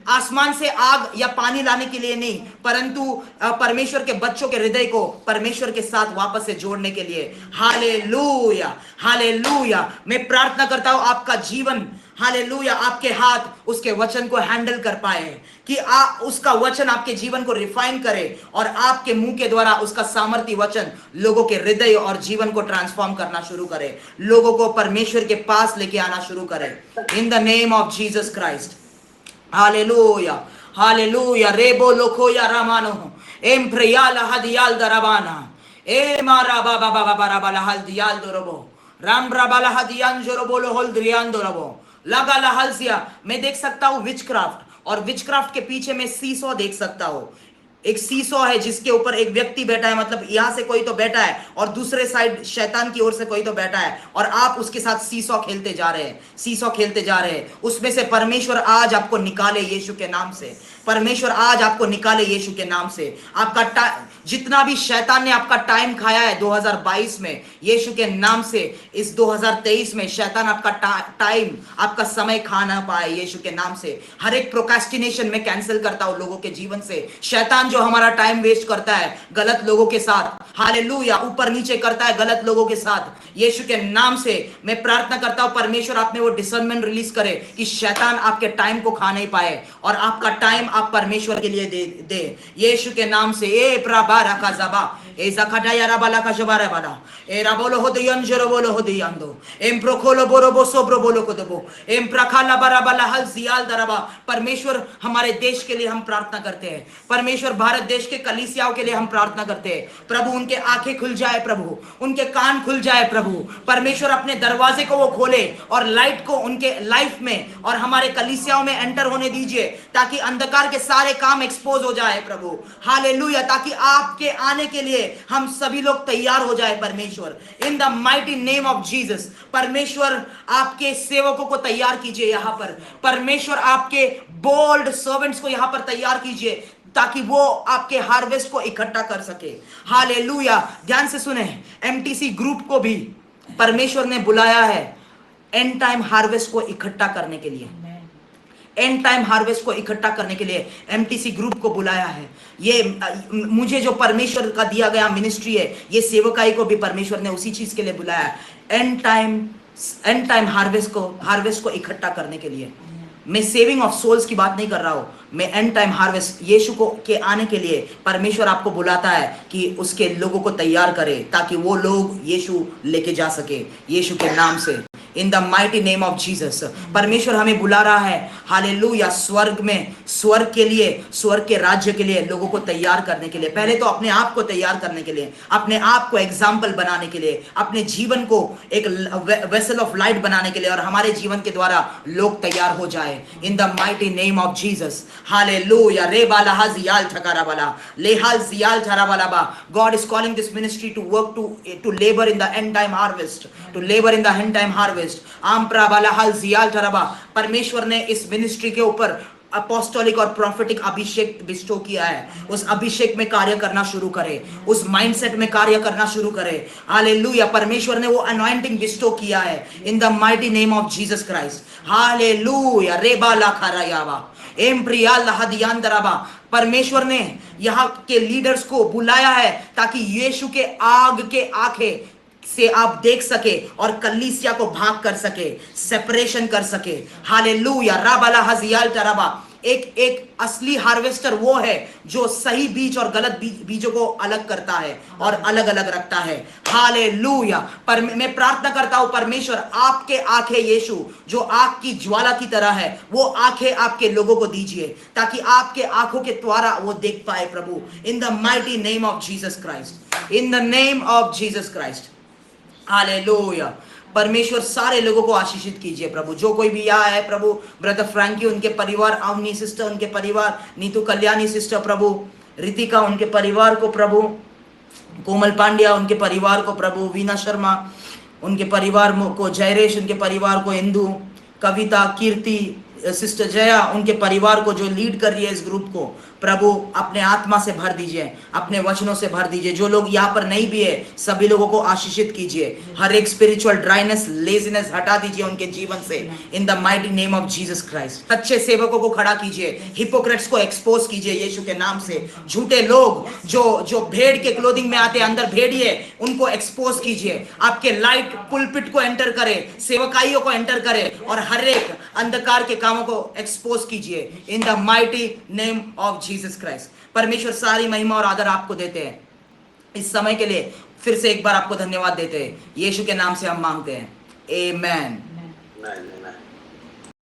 आसमान से आग या पानी लाने के लिए नहीं, परंतु परमेश्वर के बच्चों के हृदय को परमेश्वर के साथ वापस से जोड़ने के लिए। हालेलुया। हालेलुया। मैं प्रार्थना करता हूं आपका जीवन, हालेलुया, आपके हाथ उसके वचन को हैंडल कर पाए, कि उसका वचन आपके जीवन को रिफाइन करे और आपके मुंह के द्वारा उसका सामर्थी वचन लोगों के हृदय और जीवन को ट्रांसफॉर्म करना शुरू करे, लोगों को परमेश्वर के पास लेके आना शुरू करे। In the name of Jesus Christ. Hallelujah. Hallelujah. रेबो लोको या रामानो एम प्रियाला हदियाल दरबाना ए मारा बाबा बाबा बाबा ला हदियाल दरबो राम राबाला हदियान जोरबोलो होल द्रियान दरबो लगा ला हलसिया। मैं देख सकता हूं विचक्राफ्ट, और विचक्राफ्ट के पीछे मैं सीसो देख सकता हूं। एक सीसो है जिसके ऊपर एक व्यक्ति बैठा है, मतलब यहां से कोई तो बैठा है और दूसरे साइड शैतान की ओर से कोई तो बैठा है, और आप उसके साथ सीसो खेलते जा रहे हैं, सीसो खेलते जा रहे हैं। उसमें से परमेश्वर आज आपको निकाले यीशु के नाम से, परमेश्वर आज आपको निकाले यीशु के नाम से। आपका जितना भी शैतान ने आपका टाइम खाया है 2022 में, यीशु के नाम से इस 2023 में शैतान आपका टाइम, आपका समय खा ना पाए यीशु के नाम से। हर एक प्रोक्रेस्टिनेशन में कैंसिल करता हूं लोगों के जीवन से। शैतान जो हमारा टाइम वेस्ट करता है गलत लोगों के साथ, हालेलुया, ऊपर नीचे करता है गलत लोगों के साथ, यीशु के नाम से मैं प्रार्थना करता हूं परमेश्वर आप में वो डिसर्नमेंट रिलीज करे कि शैतान आपके टाइम को खा नहीं पाए और आपका टाइम आप परमेश्वर के लिए दे यीशु के नाम से। ए प्रबारा का जबा ए जखटाया रबाला का जबारा बाला ए रबोलो होदियन जरोबोलो होदियंदो एम प्रोखोलो बोरोबो सोब्रो बोलो को दबो एम प्रखाला बराबाला हल जियाल दरबा। परमेश्वर हमारे देश के लिए हम प्रार्थना करते हैं, परमेश्वर भारत देश के कलीसियाओं के लिए हम प्रार्थना करते हैं प्रभु, उनके आंखें खुल जाए प्रभु, उनके कान खुल जाए प्रभु, परमेश्वर अपने दरवाजे को वो खोले और लाइट को उनके लाइफ में और हमारे कलीसियाओं में एंटर होने दीजिए, ताकि अंधकार के सारे काम एक्सपोज हो जाए प्रभु। हालेलुया। ताकि आपके आने के लिए हम सभी लोग तैयार हो जाए परमेश्वर, इन the mighty name of Jesus. परमेश्वर आपके सेवकों को तैयार कीजिए यहाँ पर, परमेश्वर आपके बोल्ड सर्वेंट्स को यहाँ पर तैयार कीजिए ताकि वो आपके हार्वेस्ट को इकट्ठा कर सके। हालेलुया। ध्यान से सुने, एमटीसी ग्रुप को भी परमेश्वर ने बुलाया है एंड टाइम हार्वेस्ट को इकट्ठा करने के लिए, एंड टाइम हार्वेस्ट को इकट्ठा करने के लिए एमटीसी ग्रुप को बुलाया है। ये मुझे जो परमेश्वर का दिया गया मिनिस्ट्री है, ये सेवकाई को भी परमेश्वर ने उसी चीज के लिए बुलाया है, एंड टाइम हार्वेस्ट को इकट्ठा करने के लिए। मैं सेविंग ऑफ सोल्स की बात नहीं कर रहा हूं, मैं एंड टाइम हार्वेस्ट यीशु को के आने के लिए परमेश्वर आपको बुलाता है कि उसके लोगों को तैयार करे ताकि वो लोग यीशु लेके जा सके यीशु के नाम से। इन the mighty name of Jesus परमेश्वर हमें बुला रहा है, हालेलुया, स्वर्ग में, स्वर्ग के लिए, स्वर्ग के राज्य के लिए लोगों को तैयार करने के लिए। पहले तो अपने आप को तैयार करने के लिए, अपने आप को एग्जाम्पल बनाने के लिए, अपने जीवन को एक वेसल ऑफ लाइट बनाने के लिए, और हमारे जीवन के द्वारा लोग तैयार हो जाए in the mighty name of Jesus. Hallelujah. रे बाला हजियाल ठकारा बाला ले हाल जियाल ठरा बाला बा। God is calling this ministry to work to labour in the end time harvest, to labour in the end time harvest. Harvest आम प्राबाला हल जियाल टरबा। परमेश्वर ने इस मिनिस्ट्री के ऊपर अपोस्टोलिक और प्रोफेटिक अभिषेक बिस्टो किया है। उस अभिषेक में कार्य करना शुरू करे, उस माइंडसेट में कार्य करना शुरू करे। हालेलुया, परमेश्वर ने वो अनॉइंटिंग बिस्टो किया है in the mighty name of Jesus Christ. Hallelujah, रेबा लाखारायावा एम्प्रियाल हदियांदराबा। परमेश्वर ने यहाँ के लीडर्स को बुलाया है ताकि यीशु के आग के आंखें से आप देख सके और कलीसिया को भाग कर सके, सेपरेशन कर सके। हालेलुया, राबाला हजियाल टराबा। एक असली हार्वेस्टर वो है जो सही बीज और गलत बीजों को अलग करता है और अलग अलग रखता है। हालेलुया। पर मैं प्रार्थना करता हूं परमेश्वर आपके आंखें यीशु जो आग की ज्वाला की तरह है, वो आंखें आपके लोगों को दीजिए ताकि आपके आंखों के द्वारा वो देख पाए प्रभु। In the mighty name of Jesus Christ, in the name of Jesus Christ. Hallelujah. परमेश्वर सारे लोगों को आशीषित कीजिए प्रभु। जो कोई भी यहाँ है प्रभु, ब्रदर फ्रैंकी उनके परिवार, अवनी सिस्टर उनके परिवार, नीतू कल्याणी सिस्टर प्रभु, रितिका उनके परिवार को प्रभु, कोमल पांड्या उनके परिवार को प्रभु, वीना शर्मा उनके परिवार को, जयरेश उनके परिवार को, इंदु, कविता, कीर्ति, सिस्टर जया उनके परिवार को जो लीड कर रही है इस ग्रुप को प्रभु अपने आत्मा से भर दीजिए, अपने वचनों से भर दीजिए। जो लोग यहाँ पर नहीं भी है सभी लोगों को आशीषित कीजिए। हर एक स्पिरिचुअल ड्राइनेस, लेजीनेस हटा दीजिए उनके जीवन से इन the mighty name of Jesus Christ. सच्चे सेवकों को खड़ा कीजिए, हिपोक्रेट्स को एक्सपोज कीजिए यीशु के नाम से। झूठे लोग जो भेड़ के क्लोथिंग में आते अंदर भेड़िए, उनको एक्सपोज कीजिए। आपके लाइट पुलपिट को एंटर करे, सेवकाइयों को एंटर करे और हर एक अंधकार के कामों को एक्सपोज कीजिए इन the mighty name of Jesus Christ. परमेश्वर सारी महिमा और आदर आपको देते हैं। इस समय के लिए फिर से एक बार आपको धन्यवाद देते हैं। यीशु के नाम से हम मांगते हैं, आमेन।